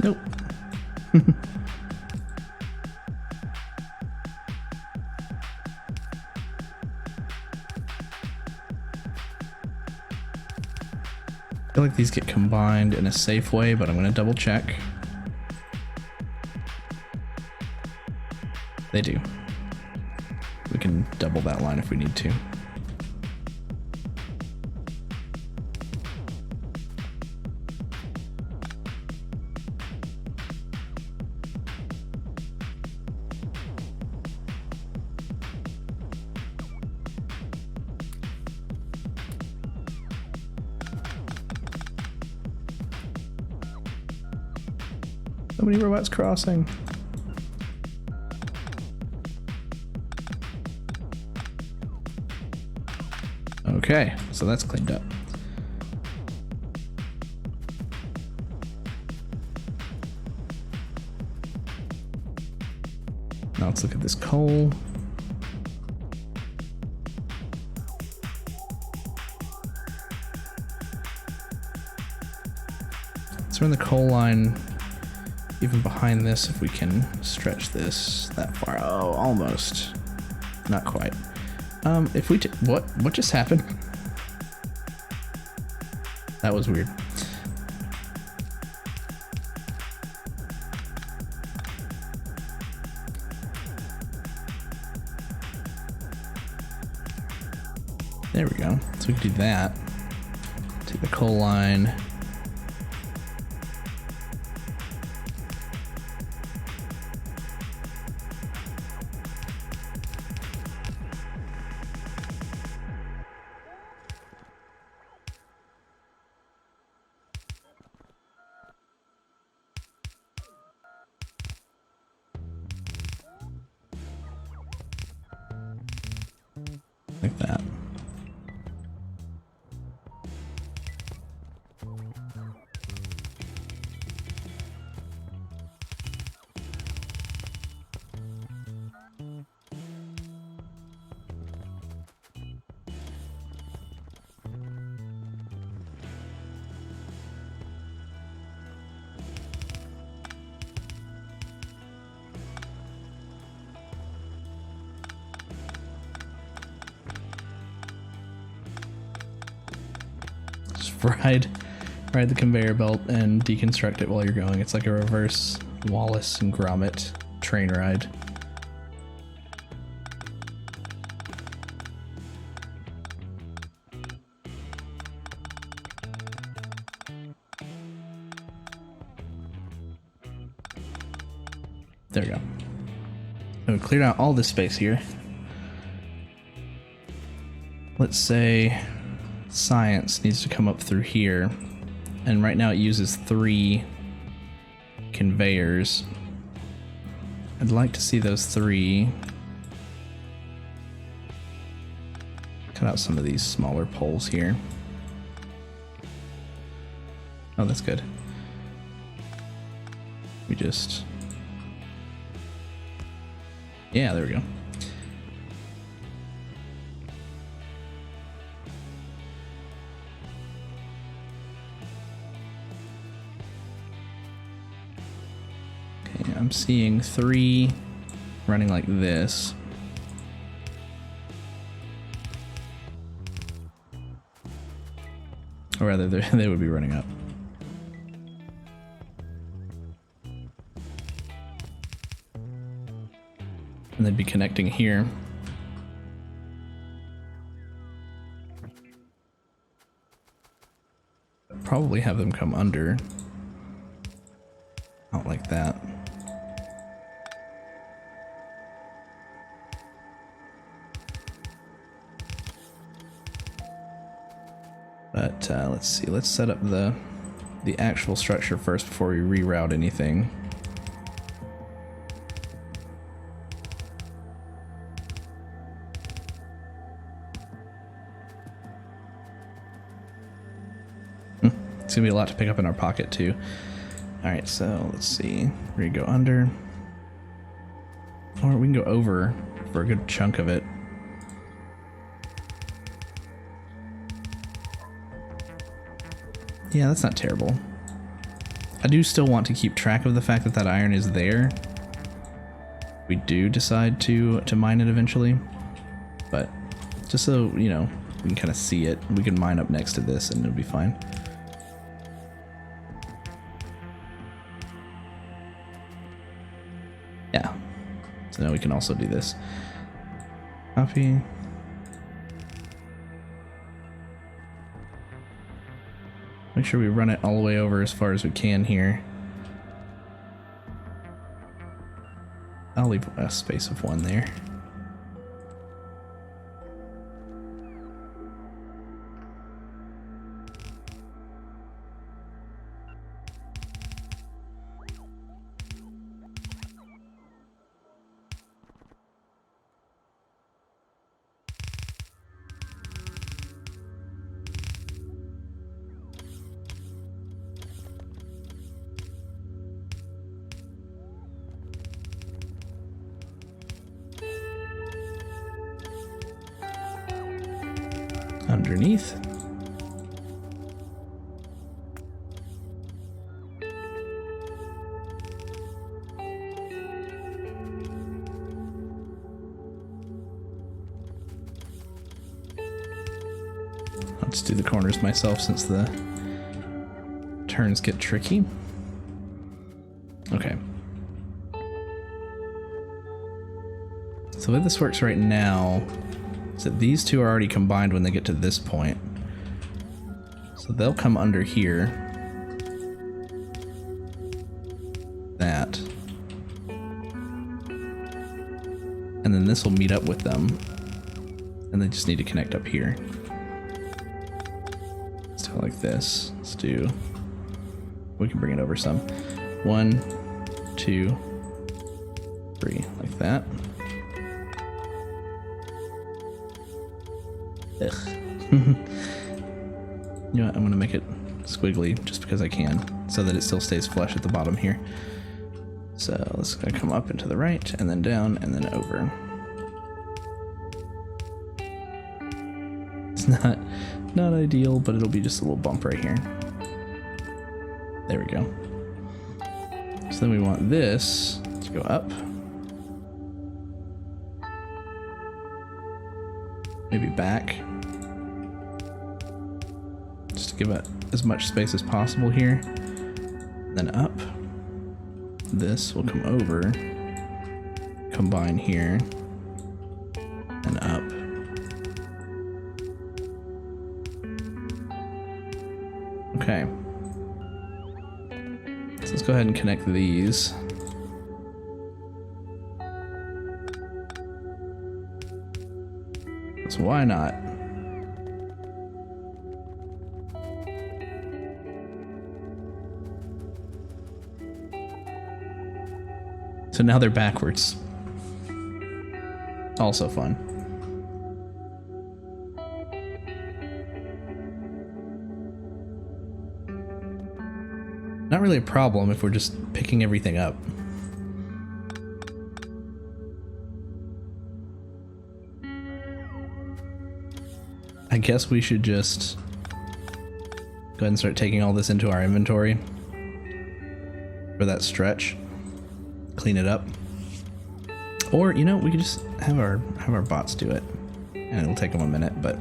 Nope. I feel like these get combined in a safe way, but I'm going to double check. They do. We can double that line if we need to. So many robots crossing. Okay, so that's cleaned up. Now let's look at this coal. Let's run the coal line even behind this if we can stretch this that far. Oh, almost. Not quite. If we what just happened? That was weird. There we go. So we can do that. Take the coal line. Like that. Ride the conveyor belt and deconstruct it while you're going. It's like a reverse Wallace and Gromit train ride. There we go. So we cleared out all this space here. let's say science needs to come up through here, and right now it uses 3 conveyors. I'd like to see those 3. Cut out some of these smaller poles here. Oh, that's good. We just... Yeah, there we go. Okay, I'm seeing 3 running like this. Or rather, they would be running up. And they'd be connecting here. Probably have them come under. Not like that. But let's see, let's set up the actual structure first before we reroute anything. It's gonna be a lot to pick up in our pocket too. Alright, so let's see. We're gonna go under. Or we can go over for a good chunk of it. Yeah, that's not terrible. I do still want to keep track of the fact that that iron is there. We do decide to mine it eventually. But just so, you know, we can kind of see it. We can mine up next to this and it'll be fine. Yeah. So now we can also do this. Copy. Make sure we run it all the way over as far as we can here. I'll leave a space of 1 there. Underneath. I'll just do the corners myself since the turns get tricky. Okay. So the way this works right now is that these 2 are already combined when they get to this point. So they'll come under here. That. And then this will meet up with them. And they just need to connect up here. Let's do it like this. Let's do... We can bring it over some. 1, 2, 3, like that. Ugh. You know what, I'm gonna make it squiggly just because I can, so that it still stays flush at the bottom here. So let's gonna come up and to the right, and then down, and then over. It's not ideal, but it'll be just a little bump right here. There we go. So then we want this to go up. Maybe back. Just to give it as much space as possible here. Then up. This will come over. Combine here. And up. Okay. So let's go ahead and connect these. So why not? So now they're backwards. Also fun. Not really a problem if we're just picking everything up. I guess we should just go ahead and start taking all this into our inventory for that stretch. Clean it up. Or, you know, we could just have our bots do it. And it'll take them a minute, but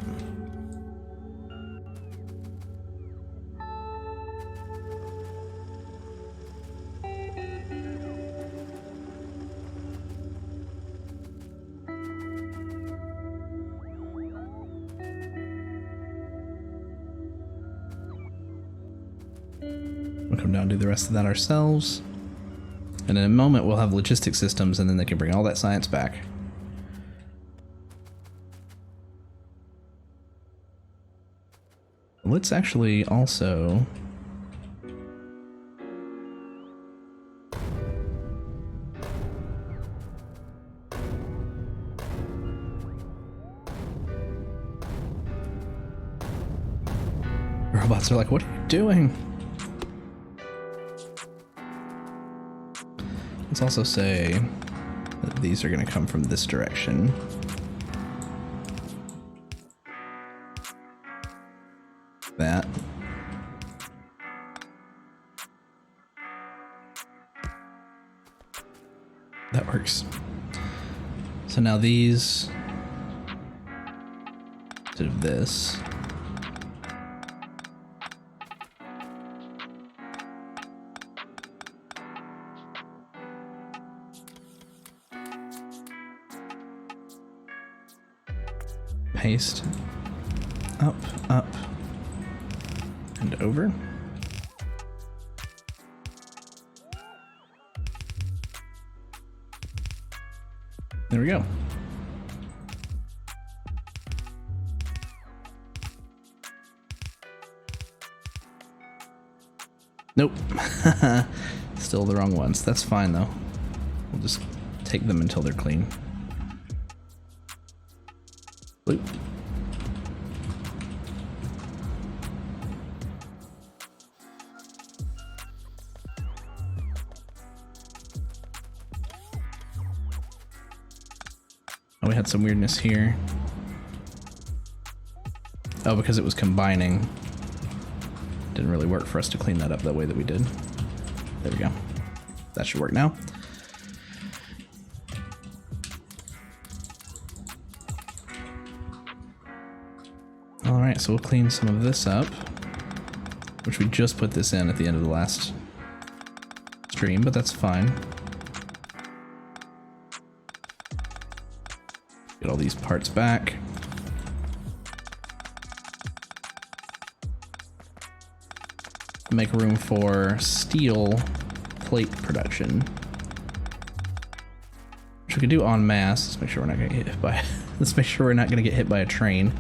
we'll come down and do the rest of that ourselves. And in a moment we'll have logistic systems, and then they can bring all that science back. Let's actually also robots are like, what are you doing? Let's also say that these are going to come from this direction. That. That works. So now these, instead of this, paste up, up, and over. There we go. Nope. Still the wrong ones. That's fine though. We'll just take them until they're clean. Bloop. Oh, we had some weirdness here. Oh, because it was combining. Didn't really work for us to clean that up the way that we did. There we go. That should work now. Alright, so we'll clean some of this up, which we just put this in at the end of the last stream, but that's fine. Get all these parts back. Make room for steel plate production, which we could do en masse. Let's make sure we're not gonna get hit by. Let's make sure we're not gonna get hit by a train.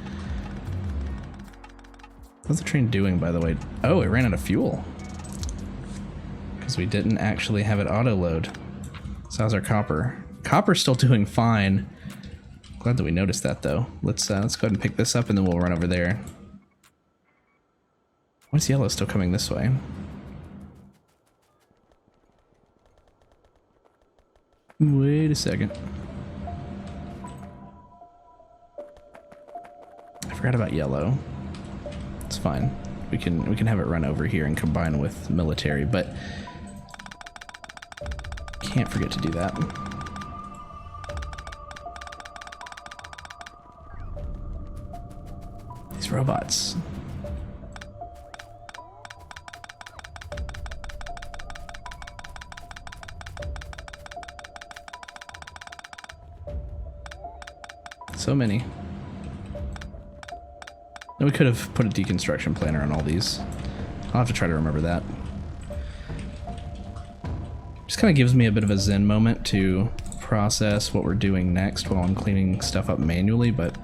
What's the train doing, by the way? Oh, it ran out of fuel because we didn't actually have it auto load. So how's our copper? Copper's still doing fine. Glad that we noticed that though. Let's go ahead and pick this up and then we'll run over there. Why is yellow still coming this way? Wait a second. I forgot about yellow. It's fine. We can have it run over here and combine with military, but can't forget to do that. These robots. So many. And we could have put a deconstruction planner on all these. I'll have to try to remember that. Just kind of gives me a bit of a zen moment to process what we're doing next while I'm cleaning stuff up manually, but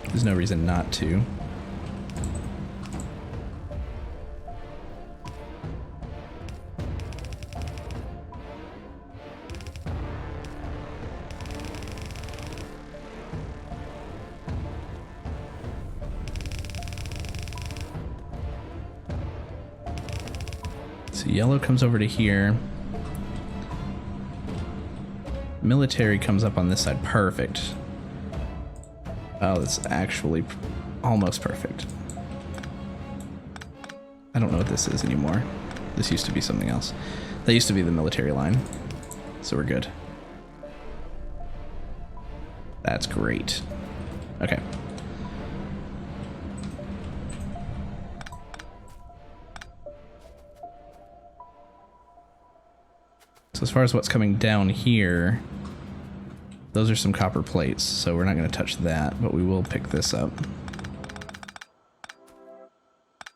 there's no reason not to. So yellow comes over to here. Military comes up on this side. Perfect. Oh, that's actually almost perfect. I don't know what this is anymore. This used to be something else. That used to be the military line. So we're good. That's great. Okay. So as far as what's coming down here, those are some copper plates, so we're not going to touch that, but we will pick this up.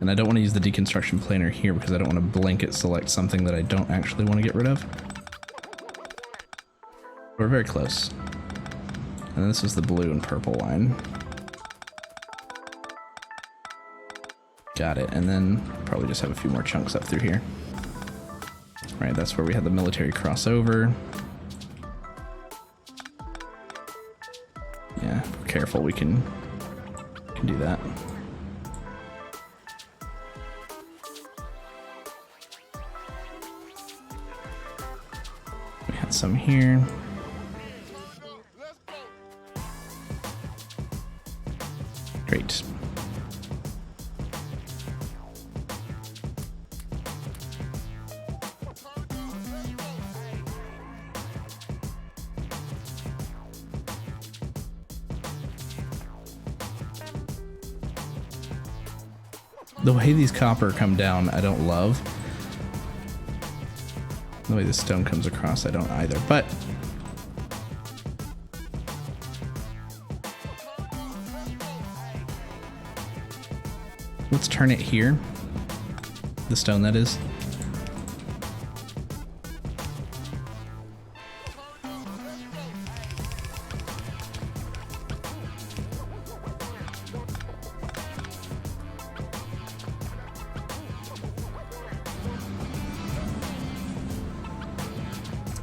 And I don't want to use the deconstruction planer here because I don't want to blanket select something that I don't actually want to get rid of. We're very close. And this is the blue and purple line. Got it, and then probably just have a few more chunks up through here. Right, that's where we had the military crossover. Yeah, if we're careful, we can do that. We had some here. Great. The way these copper come down, I don't love. The way the stone comes across, I don't either, but let's turn it here. The stone, that is.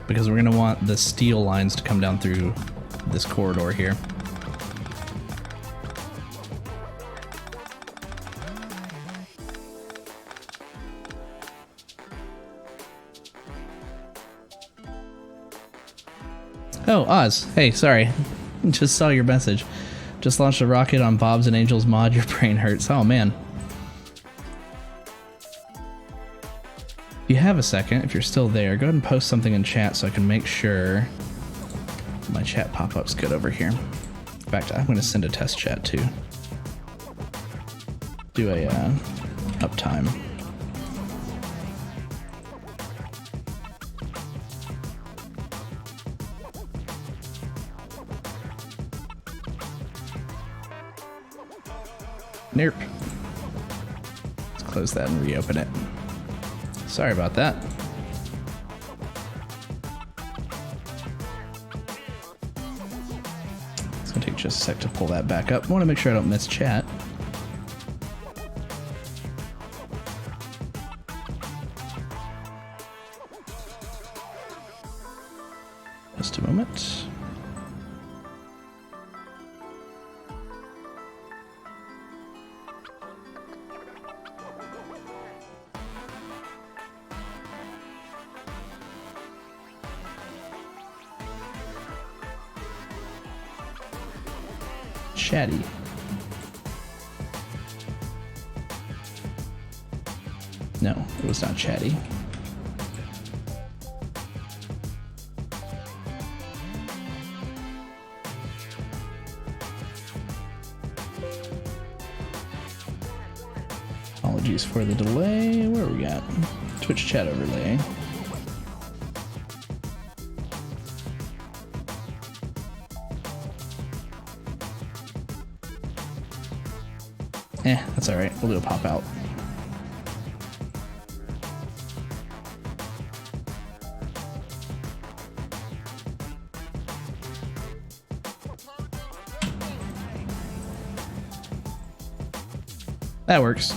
Because we're going to want the steel lines to come down through this corridor here. Oh, Oz. Hey, sorry. Just saw your message. Just launched a rocket on Bob's and Angel's mod. Your brain hurts. Oh, man. If you have a second, if you're still there, go ahead and post something in chat so I can make sure my chat pop-up's good over here. In fact, I'm going to send a test chat too. Do a uptime. Nope. Let's close that and reopen it. Sorry about that. It's gonna take just a sec to pull that back up. I want to make sure I don't miss chat. Just a moment. Chatty. No, it was not chatty. Apologies for the delay. Where are we at? Twitch chat overlay. That's alright. We'll do a pop out. That works.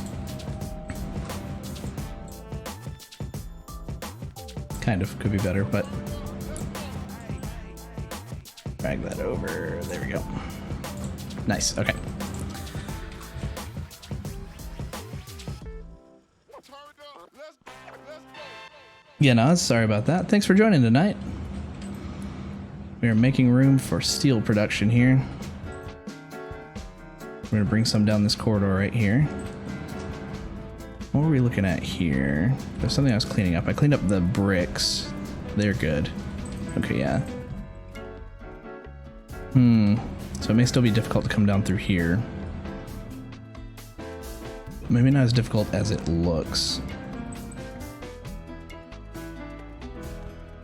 Kind of. Could be better, but drag that over. There we go. Nice. Okay. Yeah, no, sorry about that. Thanks for joining tonight. We are making room for steel production here. We're going to bring some down this corridor right here. What were we looking at here? There's something I was cleaning up. I cleaned up the bricks. They're good. Okay, yeah. So it may still be difficult to come down through here. Maybe not as difficult as it looks.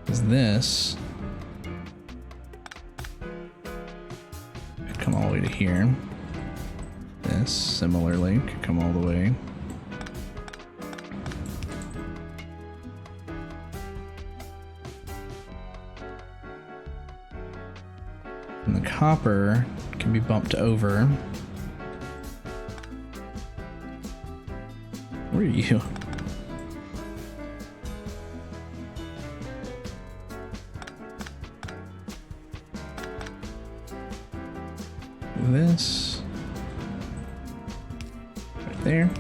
Because this could come all the way to here. This, similarly, could come all the way. And the copper can be bumped over. Where are you? This right there.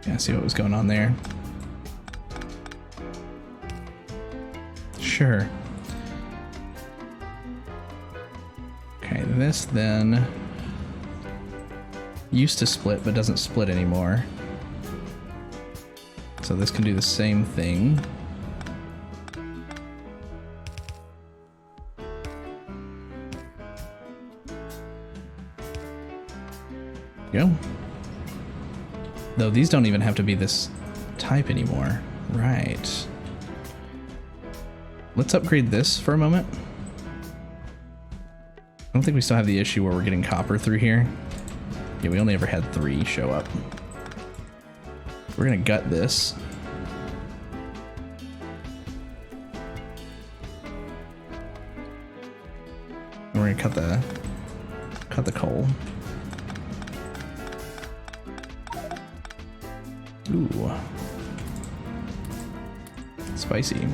Yeah, see what was going on there. Sure. Okay, this then used to split but doesn't split anymore. So this can do the same thing. Go. Though these don't even have to be this type anymore. Right. Let's upgrade this for a moment. I don't think we still have the issue where we're getting copper through here. Yeah, we only ever had 3 show up. We're gonna gut this. And we're gonna cut the coal. Ooh. Spicy.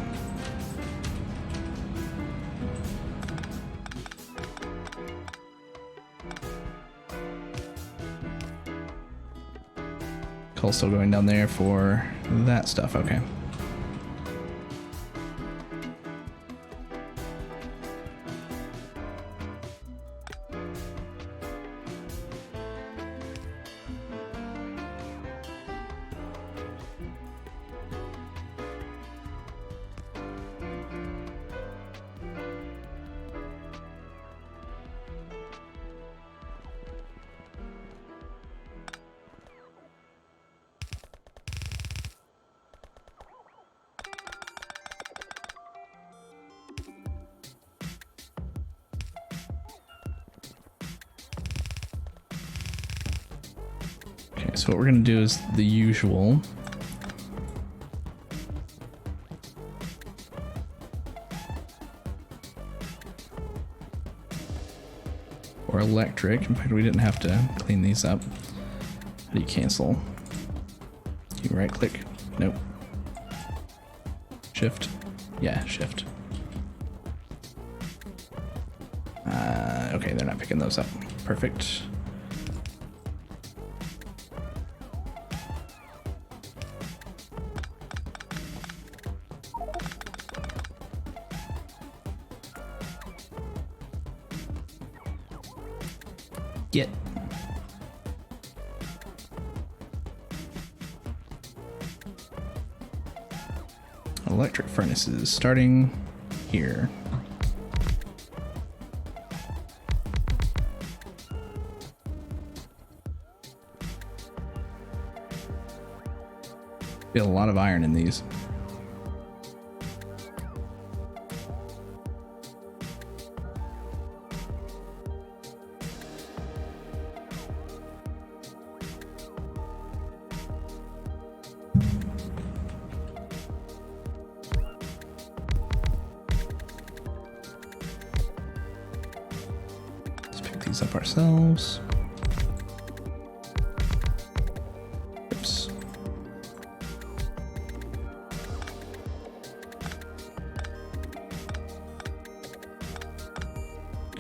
Coal's still going down there for that stuff, okay. So what we're gonna do is the usual. Or electric. In fact, we didn't have to clean these up. How do you cancel? You right click? Nope. Shift? Yeah, shift. Okay, they're not picking those up. Perfect. Get. Electric furnaces starting here. Feel a lot of iron in these. These up ourselves. Oops.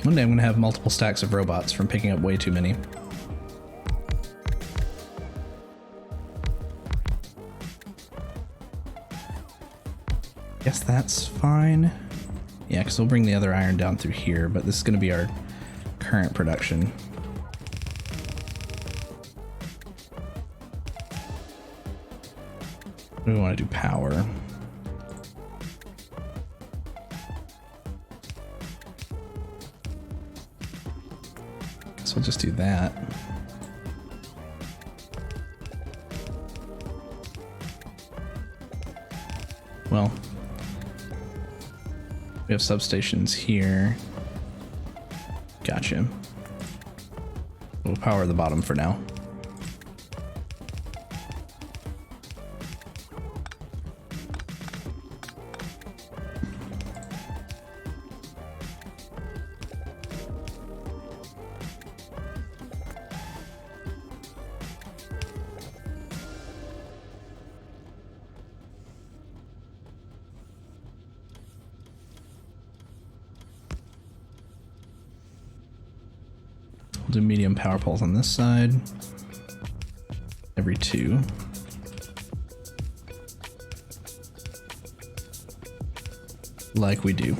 One day I'm gonna have multiple stacks of robots from picking up way too many. Guess that's fine. Yeah, because we'll bring the other iron down through here, but this is gonna be our current production. We want to do power. So we'll just do that. Well, we have substations here. Gotcha. We'll power the bottom for now. We'll do medium power poles on this side. Every 2. Like we do.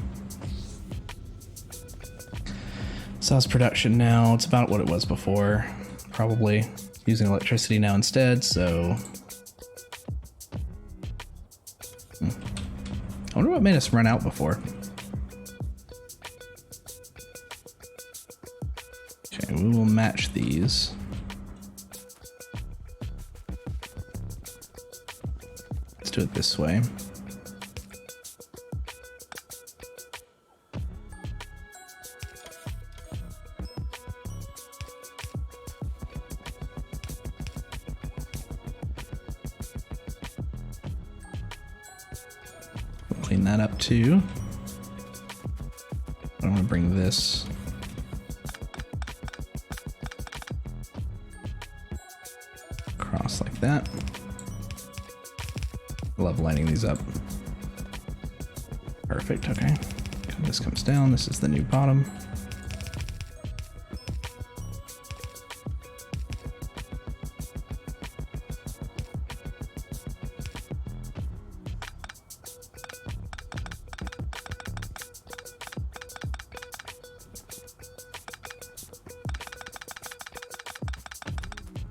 So how's production now? It's about what it was before. Probably using electricity now instead, so... I wonder what made us run out before. We will match these. Let's do it this way. We'll clean that up too. I'm gonna bring this like that. Love lining these up. Perfect, okay. This comes down, this is the new bottom.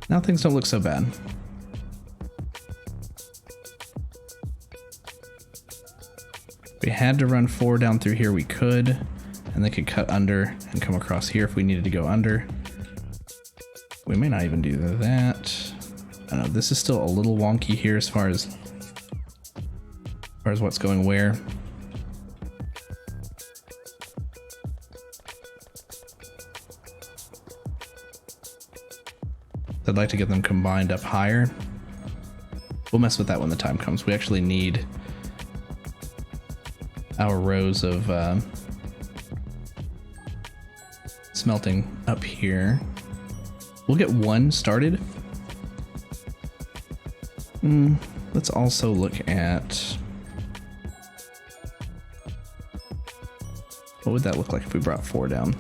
Now things don't look so bad. We had to run 4 down through here, we could, and they could cut under and come across here if we needed to go under. We may not even do that. I don't know, this is still a little wonky here as far as what's going where. I'd like to get them combined up higher. We'll mess with that when the time comes. We actually need our rows of smelting up here. We'll get 1 started. Let's also look at what would that look like if we brought 4 down.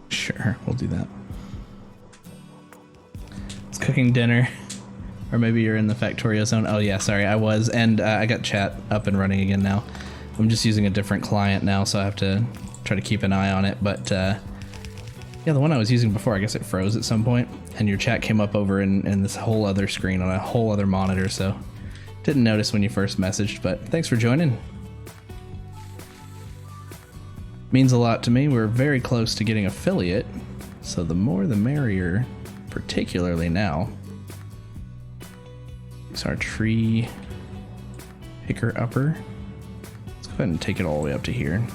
Sure, we'll do that. It's cooking dinner. Or maybe you're in the Factorio zone. Oh yeah, sorry, I was. And I got chat up and running again now. I'm just using a different client now, so I have to try to keep an eye on it. But yeah, the one I was using before, I guess it froze at some point, and your chat came up over in this whole other screen on a whole other monitor, so didn't notice when you first messaged, but thanks for joining. Means a lot to me. We're very close to getting affiliate, so the more the merrier, particularly now. It's our tree picker upper. Let's go ahead and take it all the way up to here.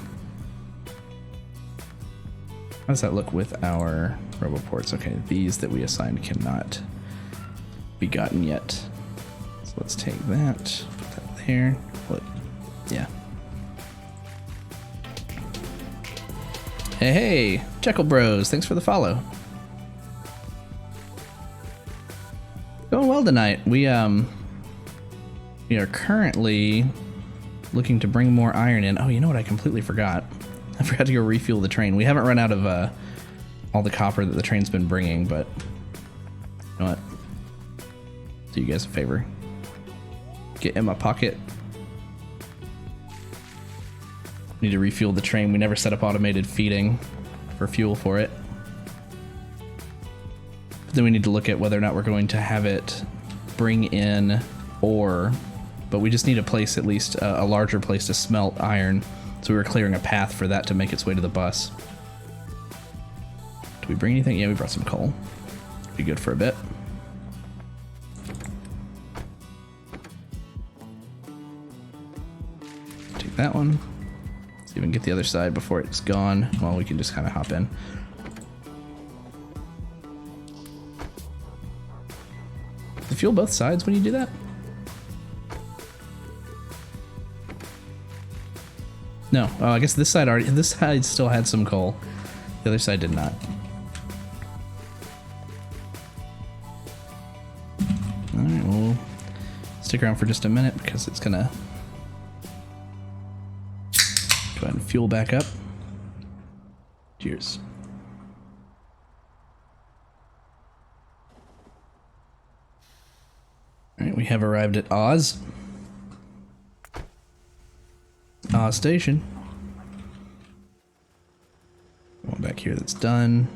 How does that look with our Roboports. Okay, these that we assigned cannot be gotten yet. So let's take that, put that there. What? Yeah. Hey, Jekyll Bros, thanks for the follow. Going well tonight. We are currently looking to bring more iron in. Oh, you know what? I completely forgot. I forgot to go refuel the train. We haven't run out of all the copper that the train's been bringing, but you know what? Do you guys a favor. Get in my pocket. Need to refuel the train. We never set up automated feeding for fuel for it. But then we need to look at whether or not we're going to have it bring in ore, but we just need a place, at least a larger place to smelt iron. So we were clearing a path for that to make its way to the bus. Did we bring anything? Yeah, we brought some coal. Be good for a bit. Take that one. Let's even get the other side before it's gone. Well, we can just kind of hop in. Does it fuel both sides when you do that? No. Oh, I guess this side still had some coal. The other side did not. Alright, we'll stick around for just a minute because it's gonna go ahead and fuel back up. Cheers. Alright, we have arrived at Oz. Station. One back here that's done.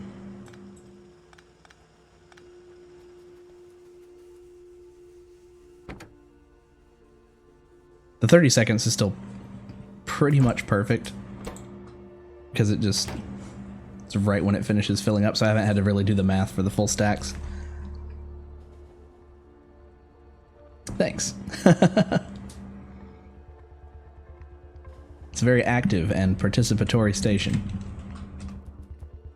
The 30 seconds is still pretty much perfect because it's right when it finishes filling up, so I haven't had to really do the math for the full stacks. Thanks. It's a very active and participatory station.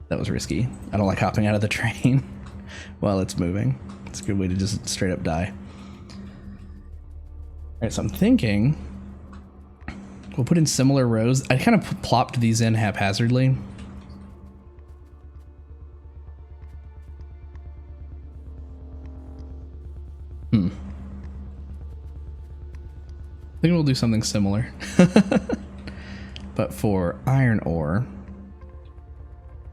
That was risky. I don't like hopping out of the train while it's moving. It's a good way to just straight up die. Alright, so I'm thinking we'll put in similar rows. I kind of plopped these in haphazardly. I think we'll do something similar. But for iron ore,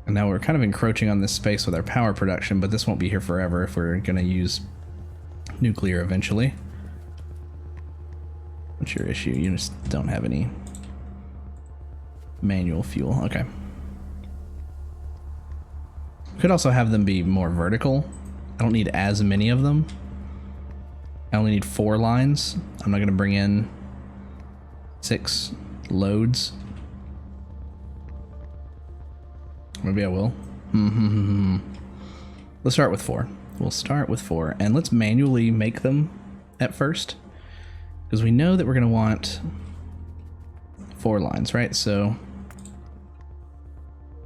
and now we're kind of encroaching on this space with our power production, but this won't be here forever if we're going to use nuclear eventually. What's your issue? You just don't have any manual fuel. Okay. Could also have them be more vertical. I don't need as many of them. I only need 4 lines. I'm not going to bring in 6 loads. Maybe I will. Let's start with 4. We'll start with 4, and let's manually make them at first, because we know that we're going to want 4 lines, right? So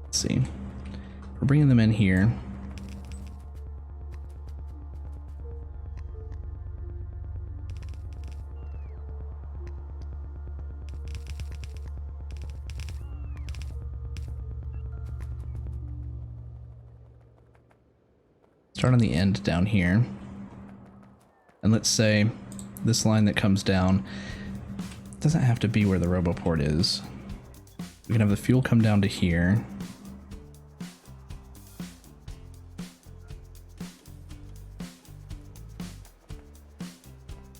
let's see. We're bringing them in here. Start on the end down here. And let's say this line that comes down doesn't have to be where the Roboport is. We can have the fuel come down to here.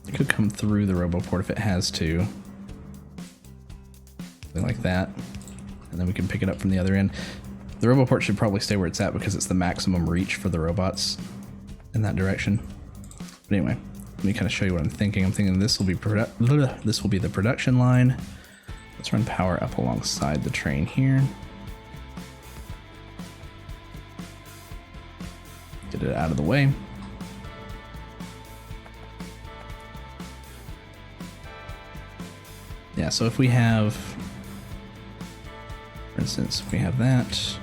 It could come through the Roboport if it has to. Something like that. And then we can pick it up from the other end. The Roboport should probably stay where it's at because it's the maximum reach for the robots in that direction. But anyway, let me kind of show you what I'm thinking. I'm thinking this will be the production line. Let's run power up alongside the train here. Get it out of the way. Yeah, so if we have, for instance, if we have that,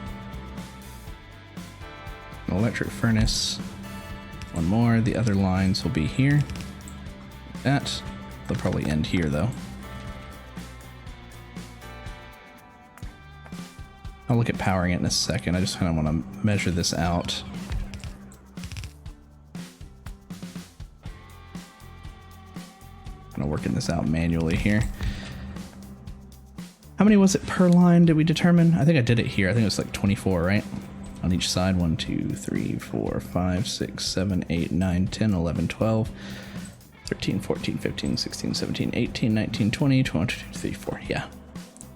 an electric furnace. One more. The other lines will be here. Like that. They'll probably end here though. I'll look at powering it in a second. I just kind of want to measure this out. Kind of working this out manually here. How many was it per line did we determine? I think I did it here. I think it was like 24, right? On each side. 1, 2, 3, 4, 5, 6, 7, 8, 9, 10, 11, 12, 13, 14, 15, 16, 17, 18, 19, 20, 21, 22, 23, 24. Yeah,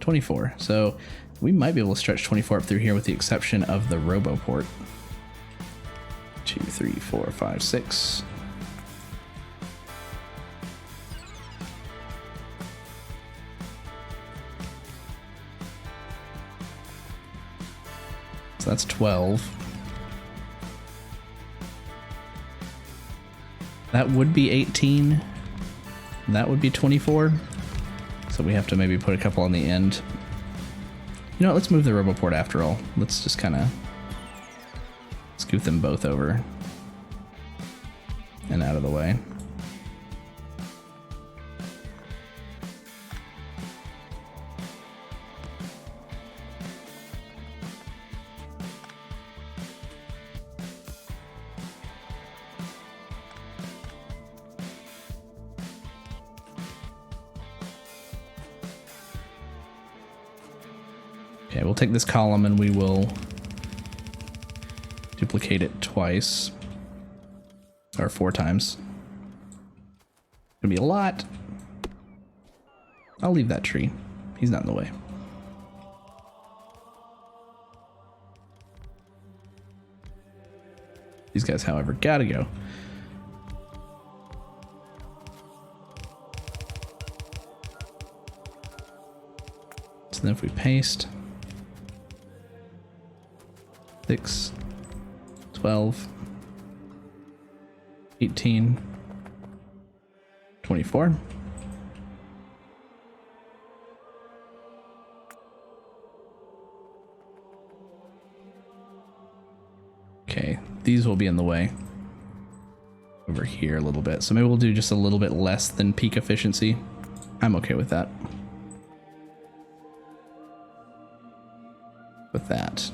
24. So we might be able to stretch 24 up through here with the exception of the RoboPort. 2, 3, 4, 5, 6. So that's 12. That would be 18. That would be 24. So we have to maybe put a couple on the end. You know what, let's move the RoboPort after all. Let's just kind of scoot them both over and out of the way. Okay, we'll take this column and we will duplicate it twice. Or 4 times. Gonna be a lot. I'll leave that tree. He's not in the way. These guys, however, gotta go. So then if we paste 6, 12, 18, 24. Okay, these will be in the way over here a little bit. So maybe we'll do just a little bit less than peak efficiency. I'm okay with that. With that.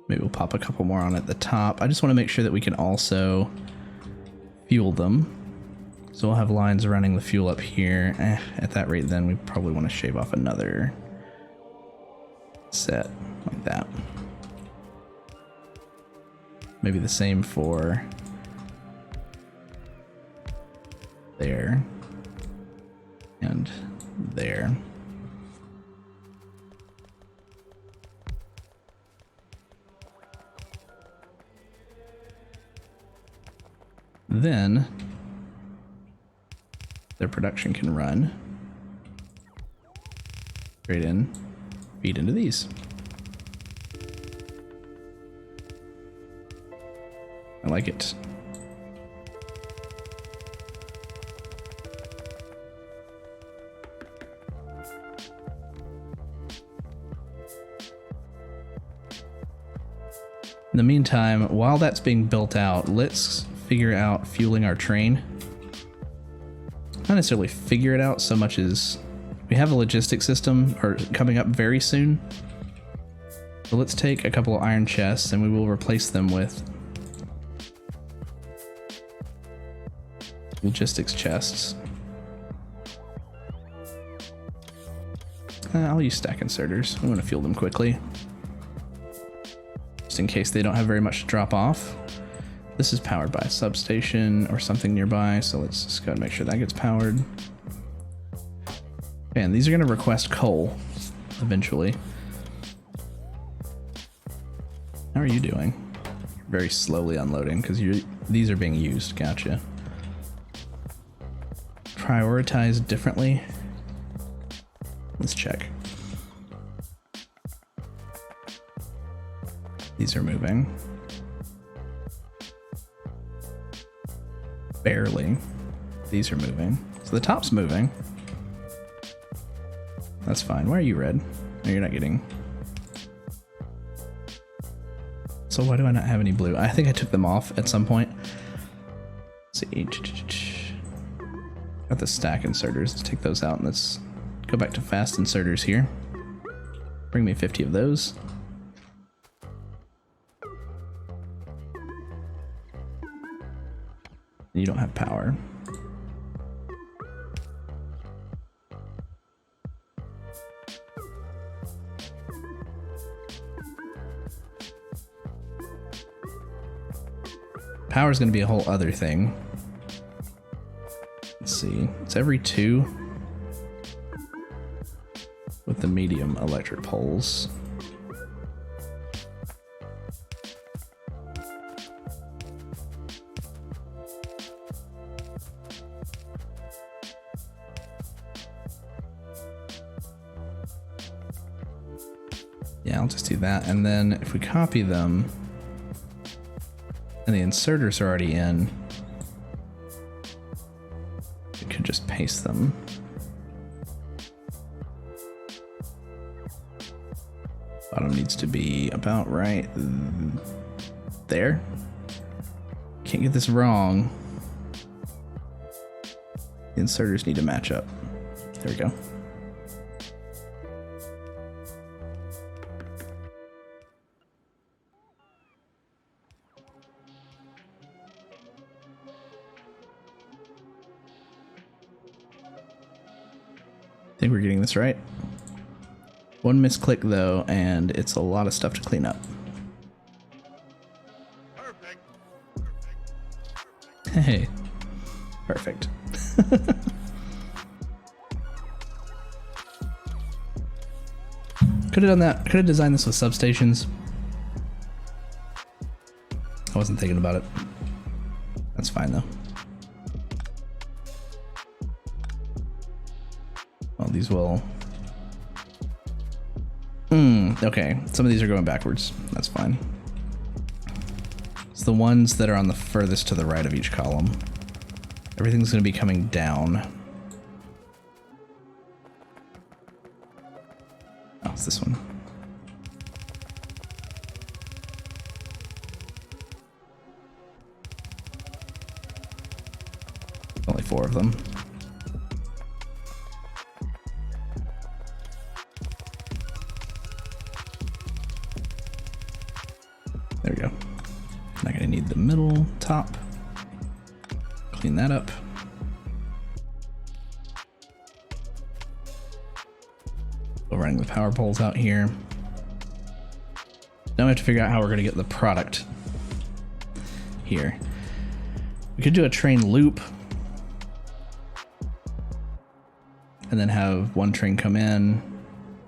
Maybe we'll pop a couple more on at the top. I just want to make sure that we can also fuel them. So we'll have lines running the fuel up here. At that rate, then we probably want to shave off another set like that. Maybe the same for there and there. Then their production can run straight in, feed into these. I like it. In the meantime, while that's being built out, let's figure out fueling our train. Not necessarily figure it out so much as we have a logistics system coming up very soon. So let's take a couple of iron chests and we will replace them with logistics chests. I'll use stack inserters. I'm going to fuel them quickly, just in case they don't have very much to drop off. This is powered by a substation or something nearby, so let's just go ahead and make sure that gets powered. And these are going to request coal eventually. How are you doing? You're very slowly unloading because these are being used. Gotcha. Prioritize differently. Let's check. These are moving. Barely. These are moving. So the top's moving. That's fine. Why are you red? No, you're not getting. So why do I not have any blue? I think I took them off at some point. Let's see. Got the stack inserters. Let's take those out and let's go back to fast inserters here. Bring me 50 of those. You don't have power. Power is going to be a whole other thing. Let's see. It's every 2 with the medium electric poles. Yeah, I'll just do that. And then if we copy them, and the inserters are already in, we could just paste them. Bottom needs to be about right there. Can't get this wrong. The inserters need to match up. There we go. I think we're getting this right. One misclick though, and it's a lot of stuff to clean up. Perfect. Hey, perfect. Could have done that. Could have designed this with substations. I wasn't thinking about it. That's fine though. Well, these will. Okay, some of these are going backwards. That's fine. It's the ones that are on the furthest to the right of each column. Everything's going to be coming down. Oh, it's this one. Only 4 of them. There we go. Not gonna need the middle top. Clean that up. Still running the power poles out here. Now we have to figure out how we're gonna get the product here. We could do a train loop and then have one train come in,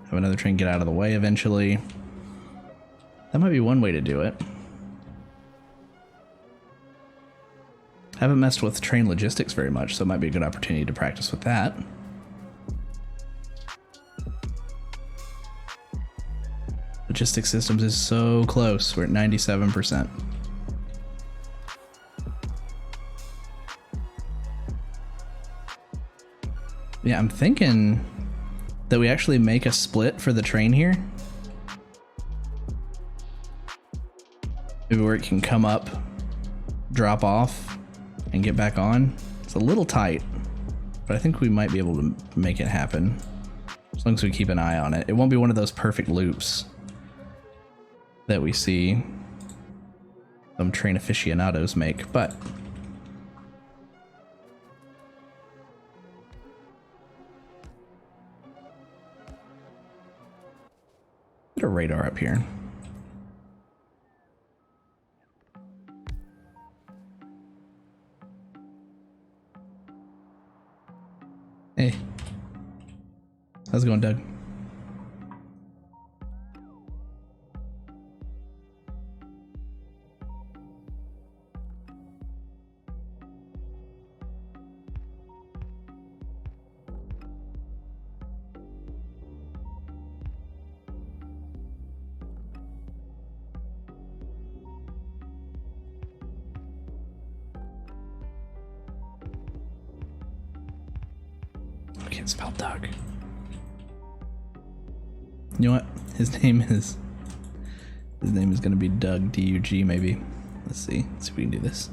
have another train get out of the way eventually. That might be one way to do it. Haven't messed with train logistics very much, so it might be a good opportunity to practice with that. Logistics systems is so close. We're at 97%. Yeah, I'm thinking that we actually make a split for the train here. Maybe where it can come up, drop off, and get back on. It's a little tight, but I think we might be able to make it happen. As long as we keep an eye on it. It won't be one of those perfect loops that we see some train aficionados make, but put a radar up here. Hey, how's it going, Doug? I can't spell Doug. You know what? His name is gonna be Doug, D-U-G maybe. Let's see if we can do this.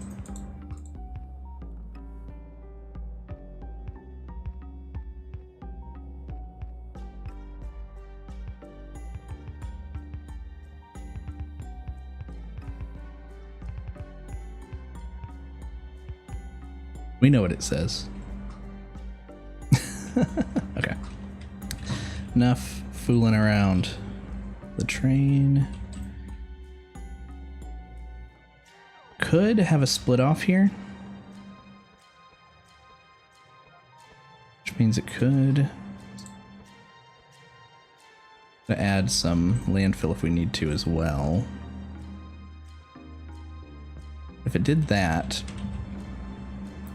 We know what it says. Okay. Enough fooling around. The train could have a split off here, which means it could add some landfill if we need to as well. If it did that,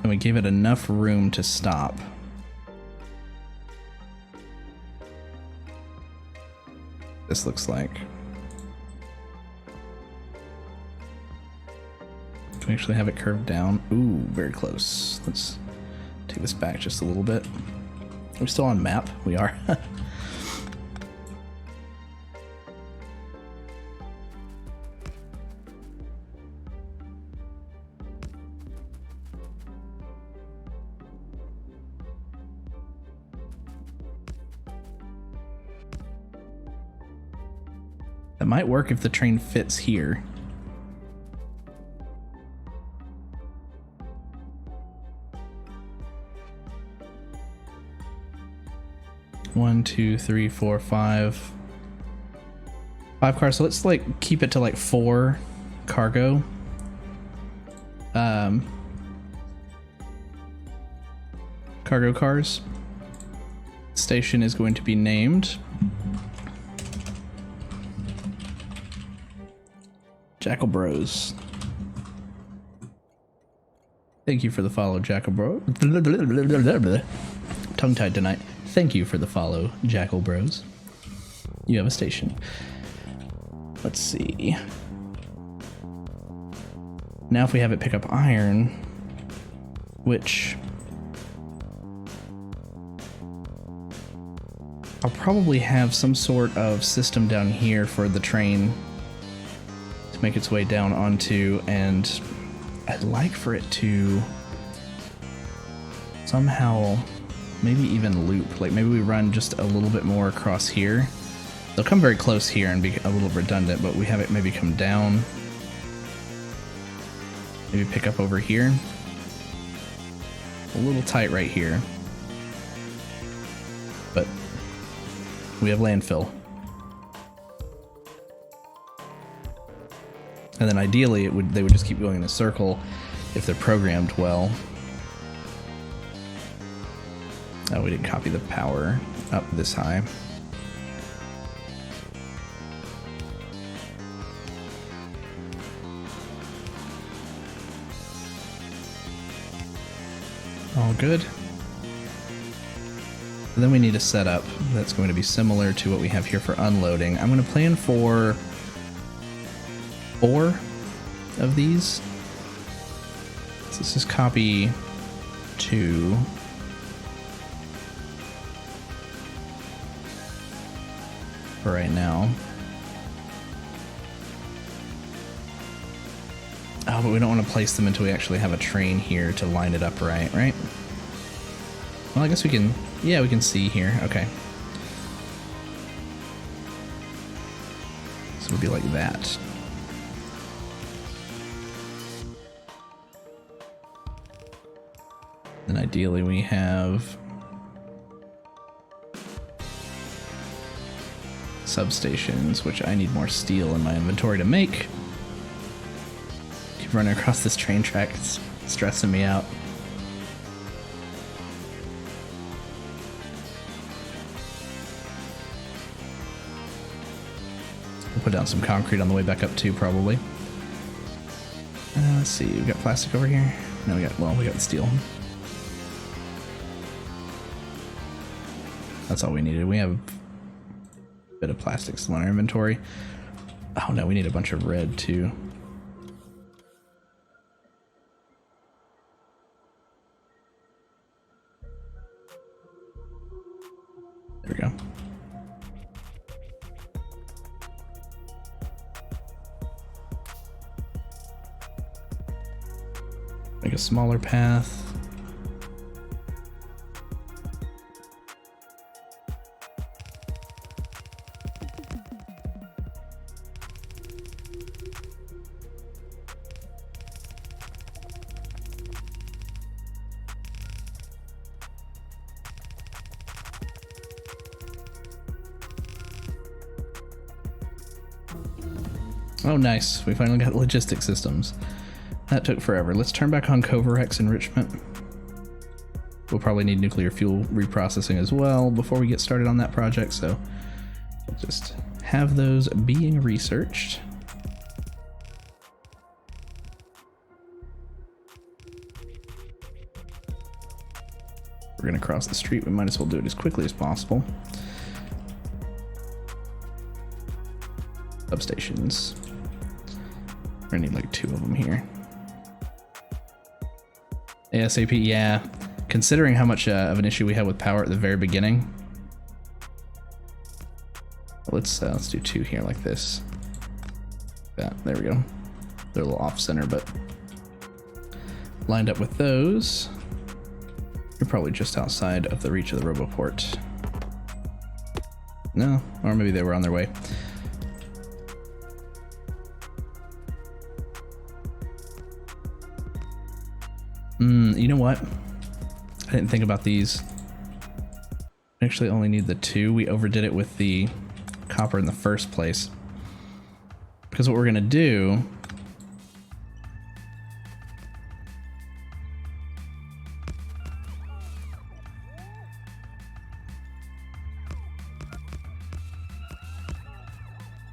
and we gave it enough room to stop, this looks like. Can we actually have it curved down? Ooh, very close. Let's take this back just a little bit. Are we still on map? We are. That might work if the train fits here. One, two, three, four, five. 5 cars. So let's like keep it to like 4 cargo. Cargo cars. Station is going to be named Jackal Bros. Thank you for the follow, Jackal Bro. Tongue tied tonight. Thank you for the follow, Jackal Bros. You have a station. Let's see. Now if we have it pick up iron, which I'll probably have some sort of system down here for the train to make its way down onto, and I'd like for it to somehow maybe even loop. Like maybe we run just a little bit more across here. They'll come very close here and be a little redundant, but we have it maybe come down. Maybe pick up over here. A little tight right here. But we have landfill. And then ideally they would just keep going in a circle if they're programmed well. Oh, we didn't copy the power up this high. All good. And then we need a setup that's going to be similar to what we have here for unloading. I'm going to plan for 4 of these. So let's just copy 2. For right now. Oh, but we don't want to place them until we actually have a train here to line it up right? Well, I guess we can, yeah, we can see here. Okay. So it would be like that. Then ideally we have substations, which I need more steel in my inventory to make. Keep running across this train track, it's stressing me out. We'll put down some concrete on the way back up too, probably. Let's see, we got plastic over here. No, we got the steel. That's all we needed. We have bit of plastic still in our inventory. Oh no, we need a bunch of red too. There we go. a smaller path. Oh, nice. We finally got logistic systems. That took forever. Let's turn back on Covarex enrichment. We'll probably need nuclear fuel reprocessing as well before we get started on that project, so we'll just have those being researched. We're gonna cross the street. We might as well do it as quickly as possible. Substations. We're gonna need like 2 of them here. ASAP, yeah. Considering how much of an issue we had with power at the very beginning, let's do 2 here like this. There we go. They're a little off center, but lined up with those. You're probably just outside of the reach of the Roboport. No, or maybe they were on their way. You know what? I didn't think about these. I actually only need the 2. We overdid it with the copper in the first place. Because what we're gonna do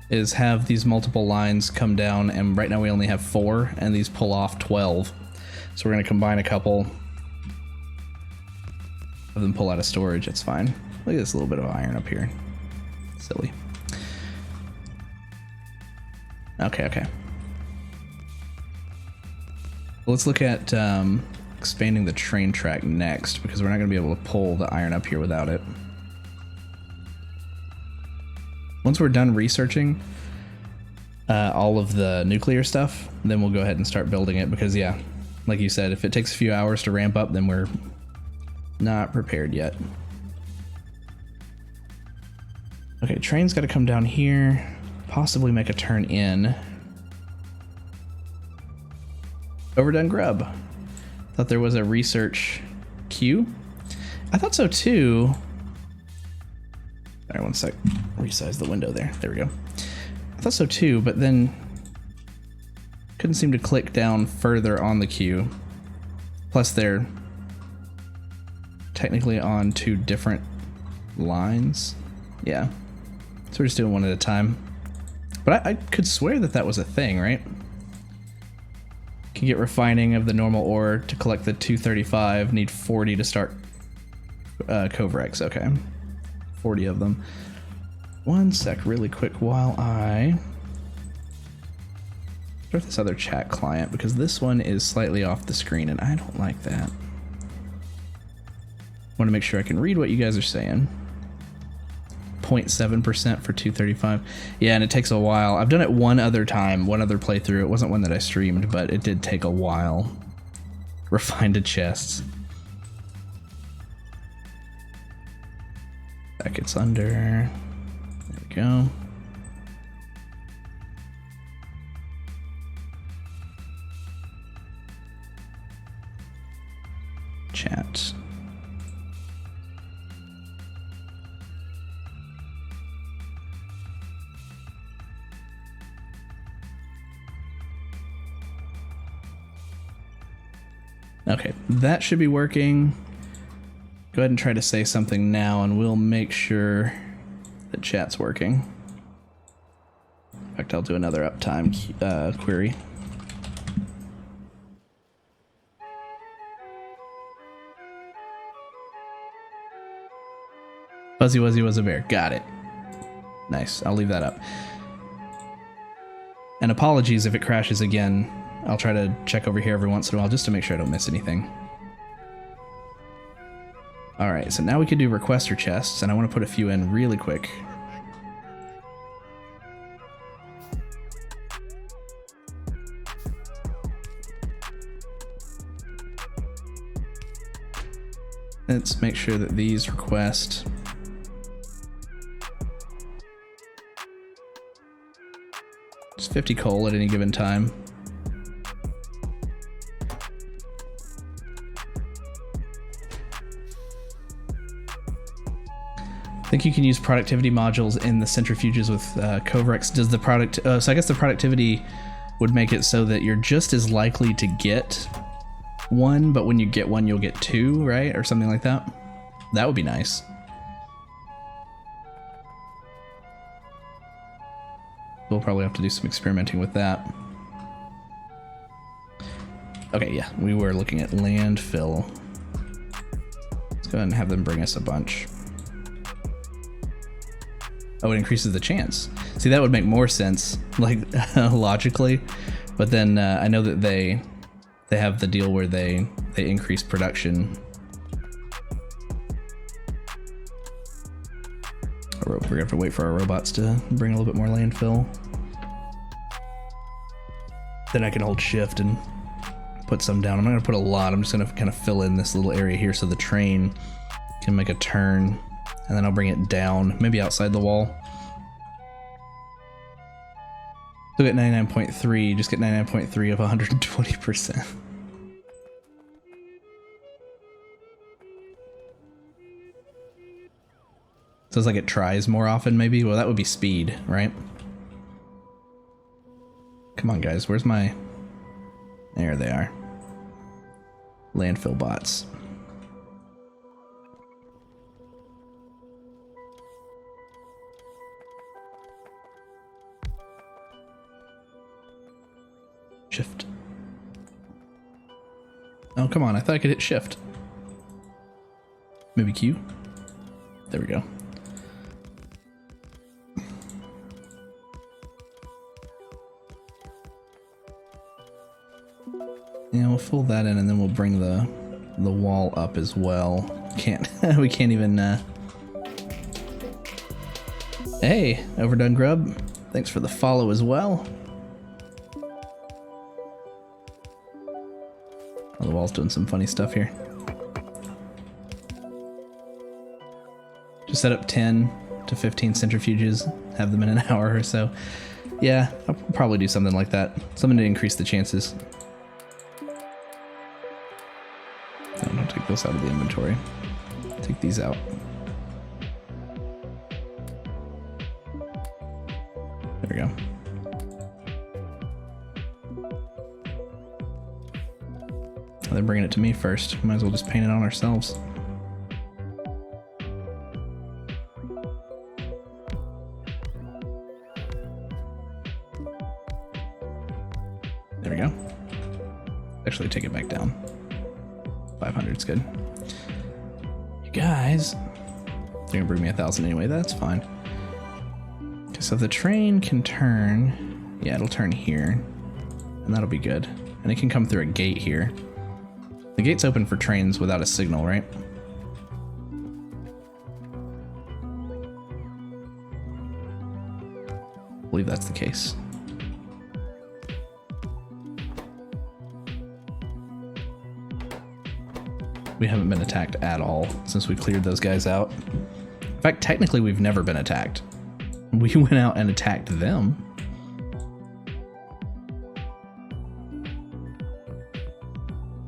is have these multiple lines come down, and right now we only have 4, and these pull off 12. So we're going to combine a couple of them, pull out of storage. It's fine. Look at this little bit of iron up here. Silly. Okay. Let's look at expanding the train track next, because we're not going to be able to pull the iron up here without it. Once we're done researching all of the nuclear stuff, then we'll go ahead and start building it, because yeah, like you said, if it takes a few hours to ramp up, then we're not prepared yet. Okay, train's got to come down here, possibly make a turn in. Overdone grub. Thought there was a research queue. I thought so too. All right, one sec. Resize the window there. There we go. I thought so too, but then couldn't seem to click down further on the queue. Plus they're technically on 2 different lines. Yeah. So we're just doing one at a time. But I could swear that that was a thing, right? Can get refining of the normal ore to collect the 235. Need 40 to start Covarex. Okay. 40 of them. One sec, really quick, while I start this other chat client, because this one is slightly off the screen and I don't like that. Want to make sure I can read what you guys are saying. 0.7% for 235. Yeah, and it takes a while. I've done it one other time, one other playthrough. It wasn't one that I streamed, but it did take a while. Refined chests. That gets under. There we go. Chat. Okay, that should be working. Go ahead and try to say something now and we'll make sure that chat's working. In fact, I'll do another uptime query. Fuzzy Wuzzy was a bear. Got it. Nice. I'll leave that up. And apologies if it crashes again. I'll try to check over here every once in a while just to make sure I don't miss anything. Alright, so now we can do requester chests, and I want to put a few in really quick. Let's make sure that these request just 50 coal at any given time. I think you can use productivity modules in the centrifuges with Covrex. Does the product? So I guess the productivity would make it so that you're just as likely to get one, but when you get one, you'll get two, right? Or something like that. That would be nice. We'll probably have to do some experimenting with that. Okay, yeah, we were looking at landfill. Let's go ahead and have them bring us a bunch. Oh, it increases the chance. See, that would make more sense, like logically, but then I know that they have the deal where they increase production. We're gonna have to wait for our robots to bring a little bit more landfill. Then I can hold shift and put some down. I'm not gonna put a lot. I'm just gonna kind of fill in this little area here so the train can make a turn. And then I'll bring it down, maybe outside the wall. Look at 99.3, just get 99.3 of 120%. So it's like it tries more often, maybe? Well, that would be speed, right? Come on, guys, where's my... There they are. Landfill bots. Shift. Oh, come on. I thought I could hit shift. Maybe Q? There we go. Yeah, we'll fill that in and then we'll bring the wall up as well. Can't we can't even Hey, Overdone Grub. Thanks for the follow as well. Oh, the wall's doing some funny stuff here. Just set up 10 to 15 centrifuges, have them in an hour or so. Yeah, I'll probably do something like that. Something to increase the chances. No, don't take those out of the inventory. Take these out. There we go. They're bringing it to me first. Might as well just paint it on ourselves. There we go. Actually, take it back down. 500's good. You guys, they're gonna bring me 1,000 anyway. That's fine. Okay, so the train can turn. Yeah, it'll turn here, and that'll be good. And it can come through a gate here. The gate's open for trains without a signal, right? I believe that's the case. We haven't been attacked at all since we cleared those guys out. In fact, technically we've never been attacked. We went out and attacked them.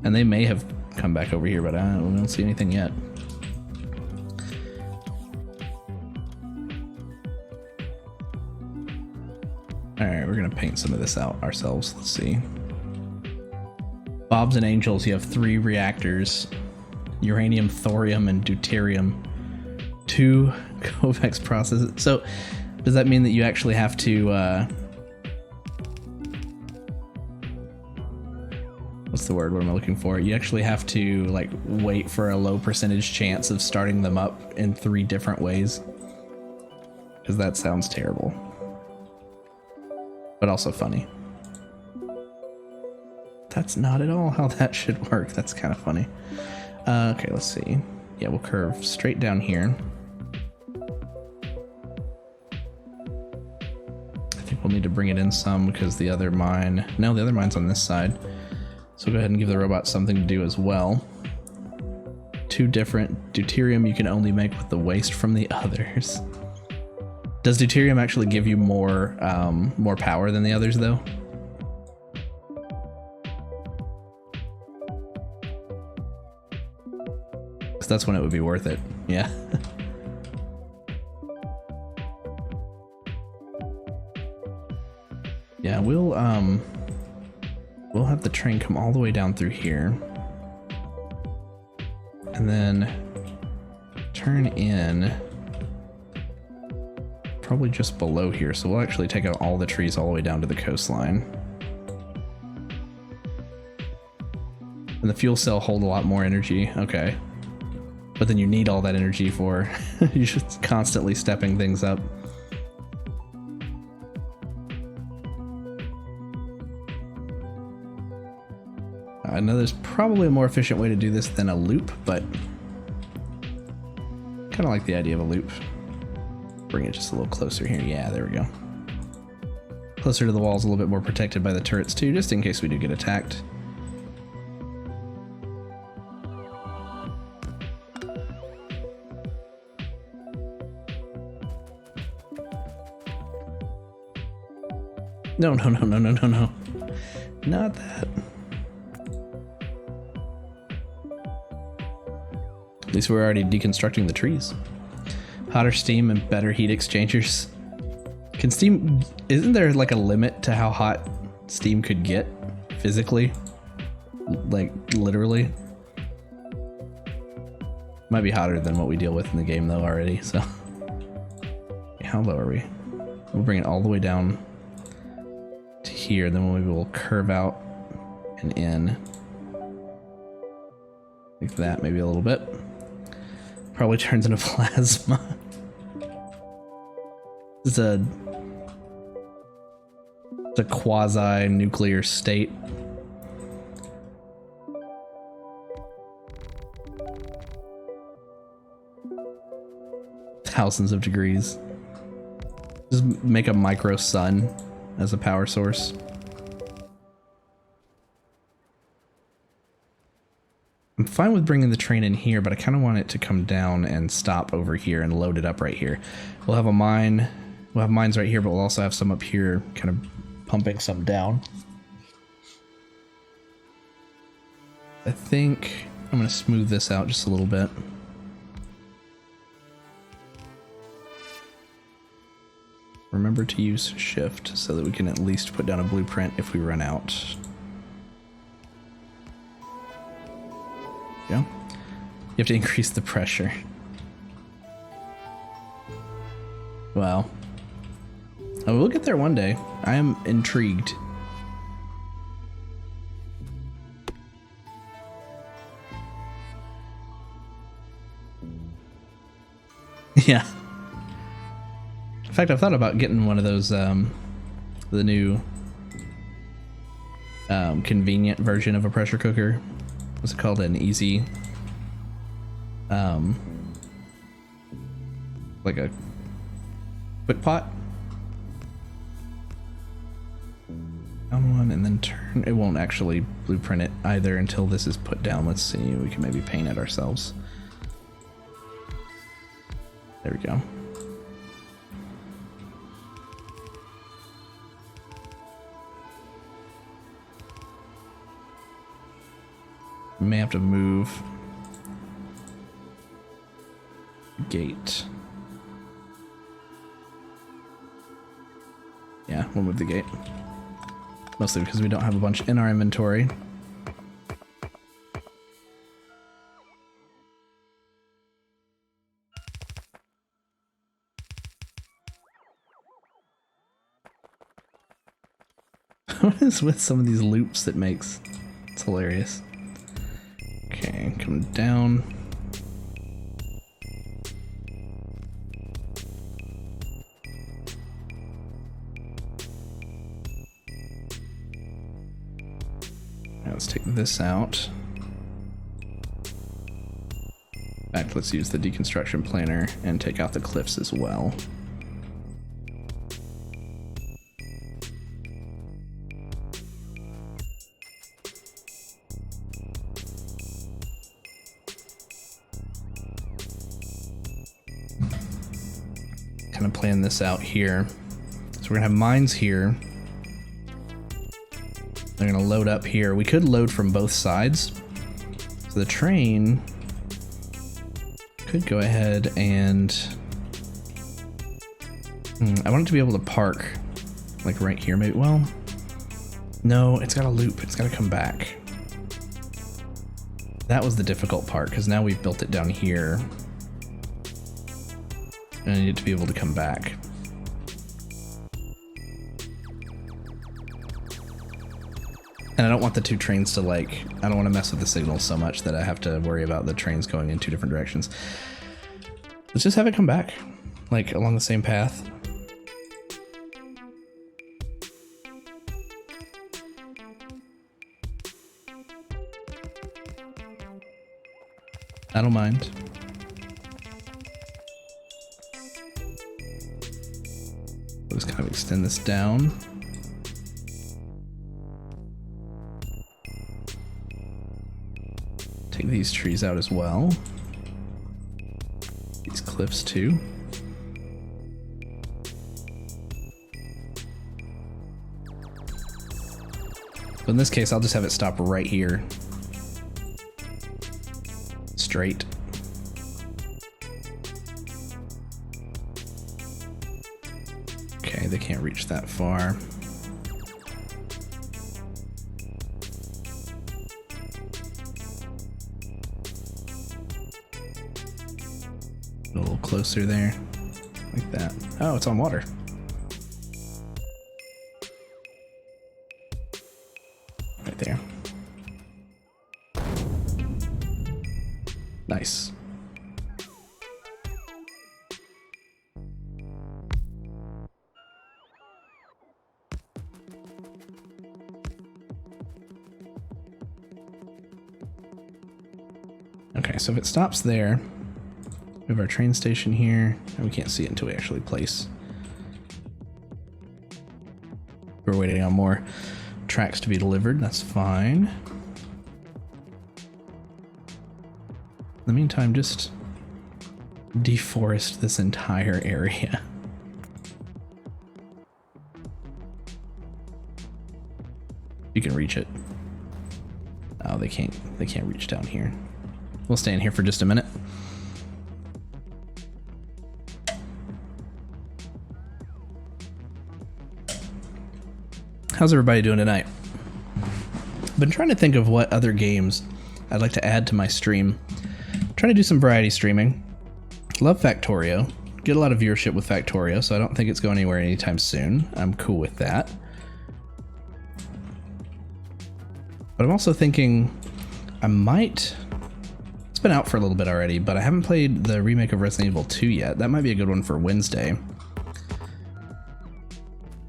And they may have come back over here, but we don't see anything yet. Alright, we're gonna paint some of this out ourselves. Let's see. Bobs and Angels, you have 3 reactors. Uranium, thorium, and deuterium. 2 Covex processes. So, does that mean that you actually have to, what's the word? What am I looking for? You actually have to, like, wait for a low percentage chance of starting them up in 3 different ways. Because that sounds terrible. But also funny. That's not at all how that should work. That's kind of funny. Okay, let's see. Yeah, we'll curve straight down here. I think we'll need to bring it in some because the other mine... No, the other mine's on this side. So go ahead and give the robot something to do as well. two different. Deuterium you can only make with the waste from the others. Does deuterium actually give you more power than the others, though? Because that's when it would be worth it. Yeah. Yeah, we'll have the train come all the way down through here. And then turn in probably just below here. So we'll actually take out all the trees all the way down to the coastline. And the fuel cell hold a lot more energy. Okay. But then you need all that energy for you're just constantly stepping things up. I know there's probably a more efficient way to do this than a loop, but kind of like the idea of a loop. Bring it just a little closer here. Yeah, there we go. Closer to the walls, a little bit more protected by the turrets too, just in case we do get attacked. No, no, no, no, no, no, no. Not that. At least we're already deconstructing the trees. Hotter steam and better heat exchangers. Can steam... Isn't there like a limit to how hot steam could get physically? Like, literally? Might be hotter than what we deal with in the game though already, so... How low are we? We'll bring it all the way down to here, then maybe we'll curve out and in. Like that, maybe a little bit. Probably turns into plasma. It's a quasi-nuclear state. Thousands of degrees. Just make a micro sun as a power source. I'm fine with bringing the train in here, but I kind of want it to come down and stop over here and load it up right here. We'll have a mine. We'll have mines right here, but we'll also have some up here kind of pumping some down. I think I'm going to smooth this out just a little bit. Remember to use shift so that we can at least put down a blueprint if we run out. Yeah. You have to increase the pressure. Wow. Oh, we'll get there one day. I am intrigued. Yeah. In fact, I've thought about getting one of those, the new convenient version of a pressure cooker. What's it called? An easy, like a quick pot. Down one and then turn. It won't actually blueprint it either until this is put down. Let's see. We can maybe paint it ourselves. There we go. We may have to move gate. Yeah, we'll move the gate. Mostly because we don't have a bunch in our inventory. What is with some of these loops it makes? It's hilarious. Okay, coming down. Now let's take this out. In fact, let's use the deconstruction planer and take out the cliffs as well. kind of plan this out here. So we're gonna have mines here. They're gonna load up here. We could load from both sides. So the train could go ahead and... I want it to be able to park like right here maybe. Well, no, it's gotta loop. It's gotta come back. That was the difficult part because now we've built it down here. And I need it to be able to come back. And I don't want the two trains to I don't want to mess with the signals so much that I have to worry about the trains going in two different directions. Let's just have it come back, like along the same path. I don't mind. Let's kind of extend this down. Take these trees out as well. These cliffs too. So in this case, I'll just have it stop right here. Straight. Okay, they can't reach that far. A little closer there, like that. Oh, it's on water. Right there. Nice. Okay, so if it stops there, we have our train station here, and we can't see it until we actually place. We're waiting on more tracks to be delivered, that's fine. In the meantime, just deforest this entire area. You can reach it. Oh, they can't reach down here. We'll stay in here for just a minute. How's everybody doing tonight? I've been trying to think of what other games I'd like to add to my stream. Trying to do some variety streaming. Love Factorio. Get a lot of viewership with Factorio, so I don't think it's going anywhere anytime soon. I'm cool with that. But I'm also thinking I might... It's been out for a little bit already, but I haven't played the remake of Resident Evil 2 yet. That might be a good one for Wednesday.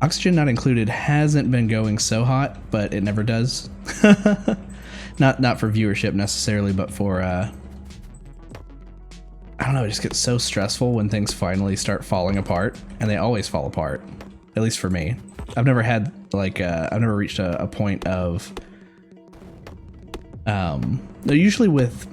Oxygen Not Included hasn't been going so hot, but it never does. Not for viewership necessarily, but for... I don't know, it just gets so stressful when things finally start falling apart, and they always fall apart, at least for me. I've never had, I've never reached a point of, usually with,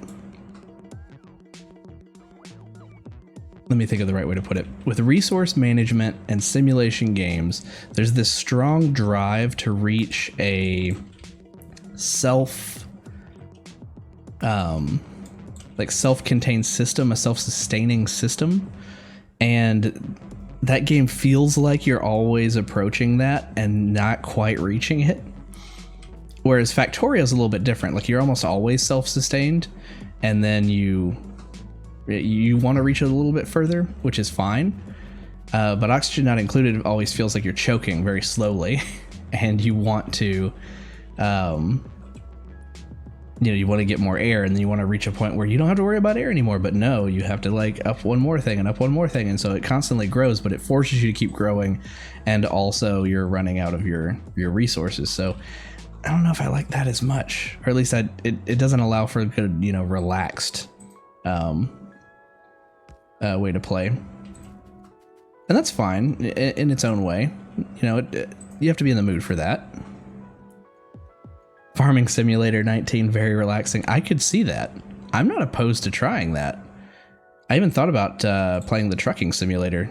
let me think of the right way to put it. With resource management and simulation games, there's this strong drive to reach a self-contained system, a self-sustaining system, and that game feels like you're always approaching that and not quite reaching it. Whereas Factorio is a little bit different. Like, you're almost always self-sustained, and then you want to reach it a little bit further, which is fine. But Oxygen Not Included always feels like you're choking very slowly, and you want to you want to get more air, and then you want to reach a point where you don't have to worry about air anymore. But no, you have to up one more thing and up one more thing, and so it constantly grows, but it forces you to keep growing, and also you're running out of your resources. So I don't know if I like that as much, or at least it doesn't allow for a good, relaxed way to play, and that's fine in its own way. You have to be in the mood for that. Farming Simulator 19, very relaxing. I could see that. I'm not opposed to trying that. I even thought about playing the trucking simulator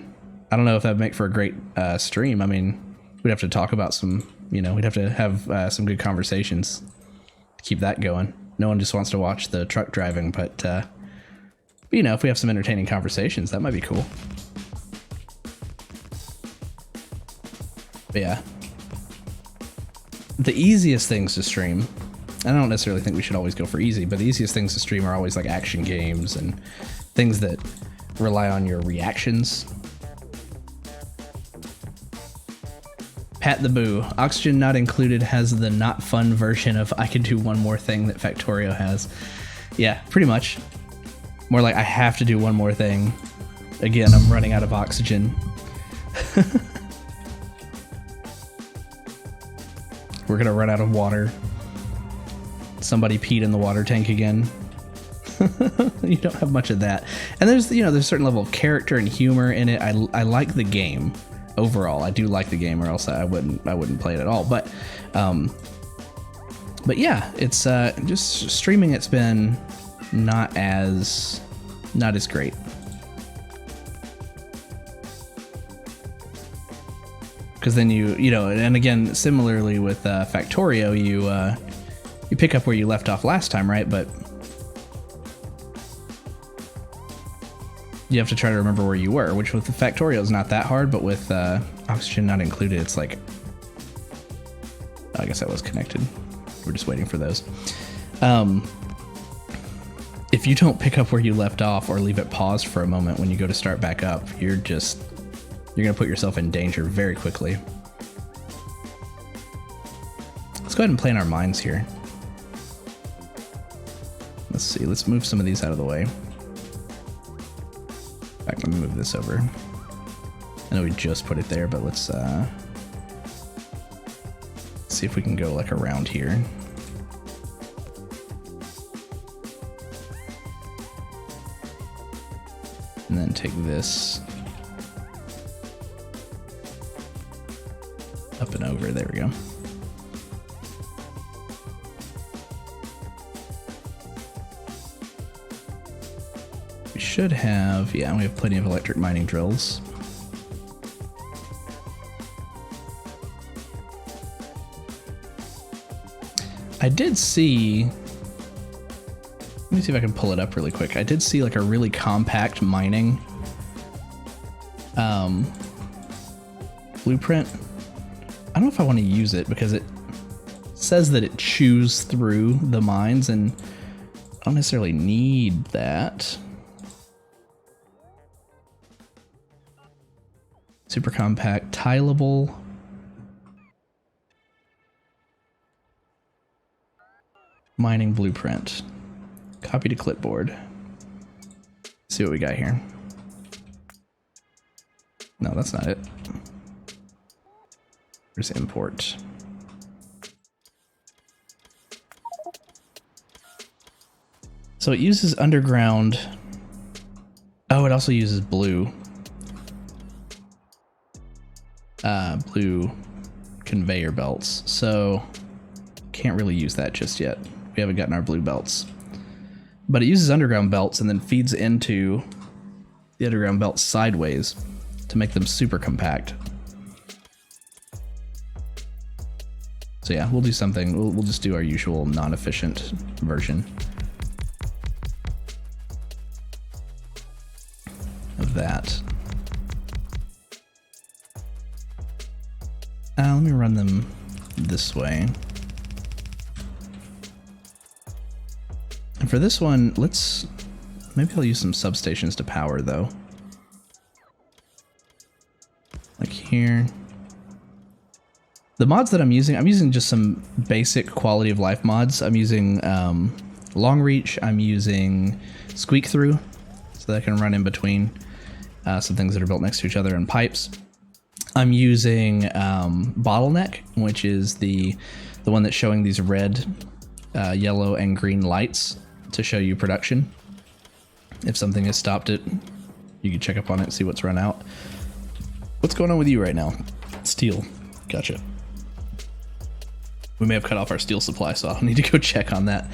I don't know if that'd make for a great stream. I mean, we'd have to talk about some, you know, we'd have to have some good conversations to keep that going. No one just wants to watch the truck driving, but you know, if we have some entertaining conversations, that might be cool. But yeah, the easiest things to stream, I don't necessarily think we should always go for easy, but the easiest things to stream are always like action games and things that rely on your reactions. Pat the Boo. Oxygen Not Included has the not fun version of I Can Do One More Thing that Factorio has. Yeah, pretty much. More like I have to do one more thing. Again, I'm running out of oxygen. We're gonna run out of water. Somebody peed in the water tank again. You don't have much of that. And there's, you know, there's a certain level of character and humor in it. I like the game. Overall, I do like the game, or else I wouldn't play it at all. But yeah, it's just streaming. It's been not as great. Because then you know, and again, similarly with Factorio, you pick up where you left off last time, right? But you have to try to remember where you were, which with the Factorio is not that hard, but with Oxygen Not Included, it's like, I guess that was connected. We're just waiting for those. If you don't pick up where you left off or leave it paused for a moment when you go to start back up, you're gonna put yourself in danger very quickly. Let's go ahead and play in our minds here. Let's see, let's move some of these out of the way. In fact, let me move this over. I know we just put it there, but let's see if we can go like around here. And then take this up and over. There we go. We should have, yeah, we have plenty of electric mining drills. I did see, let me see if I can pull it up really quick. I did see like a really compact mining blueprint. I don't know if I want to use it because it says that it chews through the mines, and I don't necessarily need that. Super compact, tileable. Mining blueprint. Copy to clipboard. See what we got here. No, that's not it. Here's import. So it uses underground. Oh, it also uses blue. Blue conveyor belts. So can't really use that just yet. We haven't gotten our blue belts. But it uses underground belts and then feeds into the underground belts sideways to make them super compact. So yeah, we'll do something. We'll just do our usual non-efficient version of that. Let me run them this way. And for this one, maybe I'll use some substations to power though. Like here. The mods that I'm using just some basic quality of life mods. I'm using long reach, I'm using squeak through, so that I can run in between some things that are built next to each other and pipes. I'm using bottleneck, which is the one that's showing these red, yellow, and green lights to show you production. If something has stopped it, you can check up on it and see what's run out. What's going on with you right now? Steel. Gotcha. We may have cut off our steel supply, so I'll need to go check on that.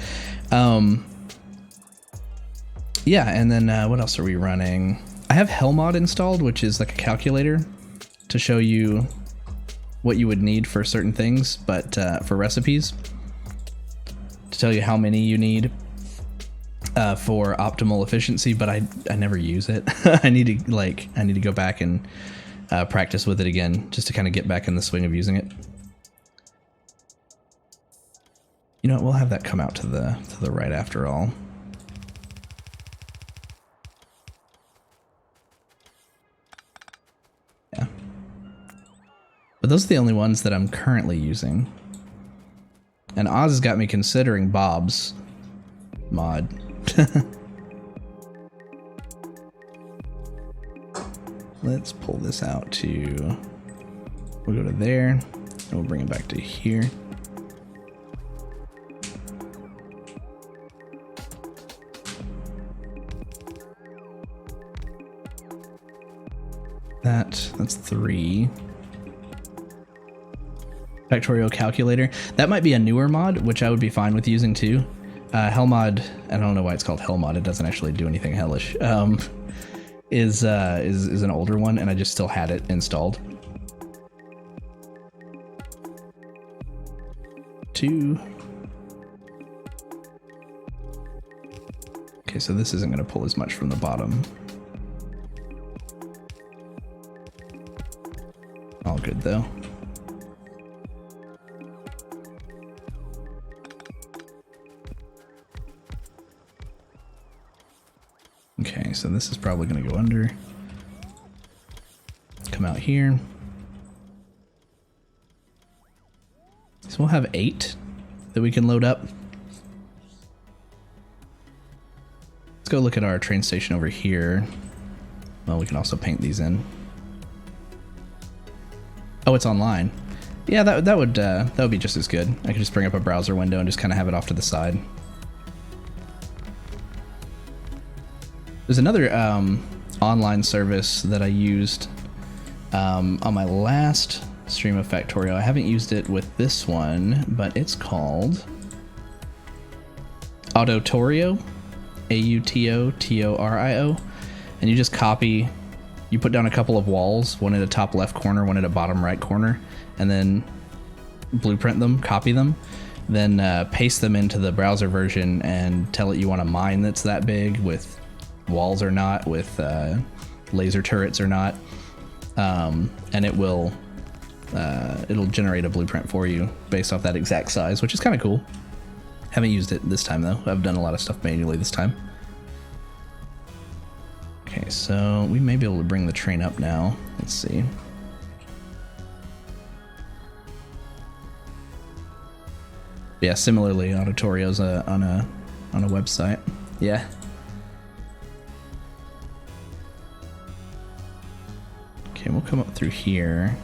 Yeah, and then what else are we running? I have Helmod installed, which is like a calculator to show you what you would need for certain things, but for recipes, to tell you how many you need for optimal efficiency. But I never use it. I need to go back and practice with it again, just to kind of get back in the swing of using it. You know what, we'll have that come out to the right after all. Yeah. But those are the only ones that I'm currently using. And Oz has got me considering Bob's mod. Let's pull this out to, we'll go to there, and we'll bring it back to here. That's 3. Factorio calculator. That might be a newer mod, which I would be fine with using too. Hellmod, I don't know why it's called Hellmod. It doesn't actually do anything hellish. Is an older one, and I just still had it installed. 2. Okay, so this isn't going to pull as much from the bottom. All good though. Okay, so this is probably going to go under. Come out here. So we'll have 8 that we can load up. Let's go look at our train station over here. Well, we can also paint these in. Oh, it's online. Yeah, that would be just as good. I could just bring up a browser window and just kind of have it off to the side. There's another online service that I used on my last stream of Factorio. I haven't used it with this one, but it's called Autotorio, AUTOTORIO, and you just copy. You put down a couple of walls, one at a top left corner, one at a bottom right corner, and then blueprint them, copy them, then paste them into the browser version and tell it you want a mine that's that big with walls or not, with laser turrets or not, and it'll generate a blueprint for you based off that exact size, which is kind of cool. Haven't used it this time though. I've done a lot of stuff manually this time. Okay, so we may be able to bring the train up now. Let's see. Yeah, similarly, Autotorio's on a website. Yeah. Okay, we'll come up through here.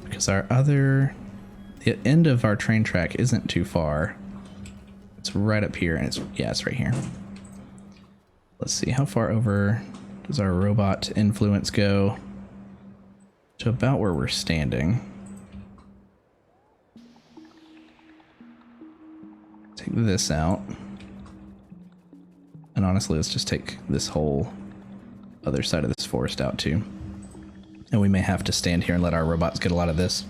Because the end of our train track isn't too far. It's right up here, and it's right here. Let's see, how far over does our robot influence go? To about where we're standing. Take this out. And honestly, let's just take this whole other side of this forest out too. And we may have to stand here and let our robots get a lot of this.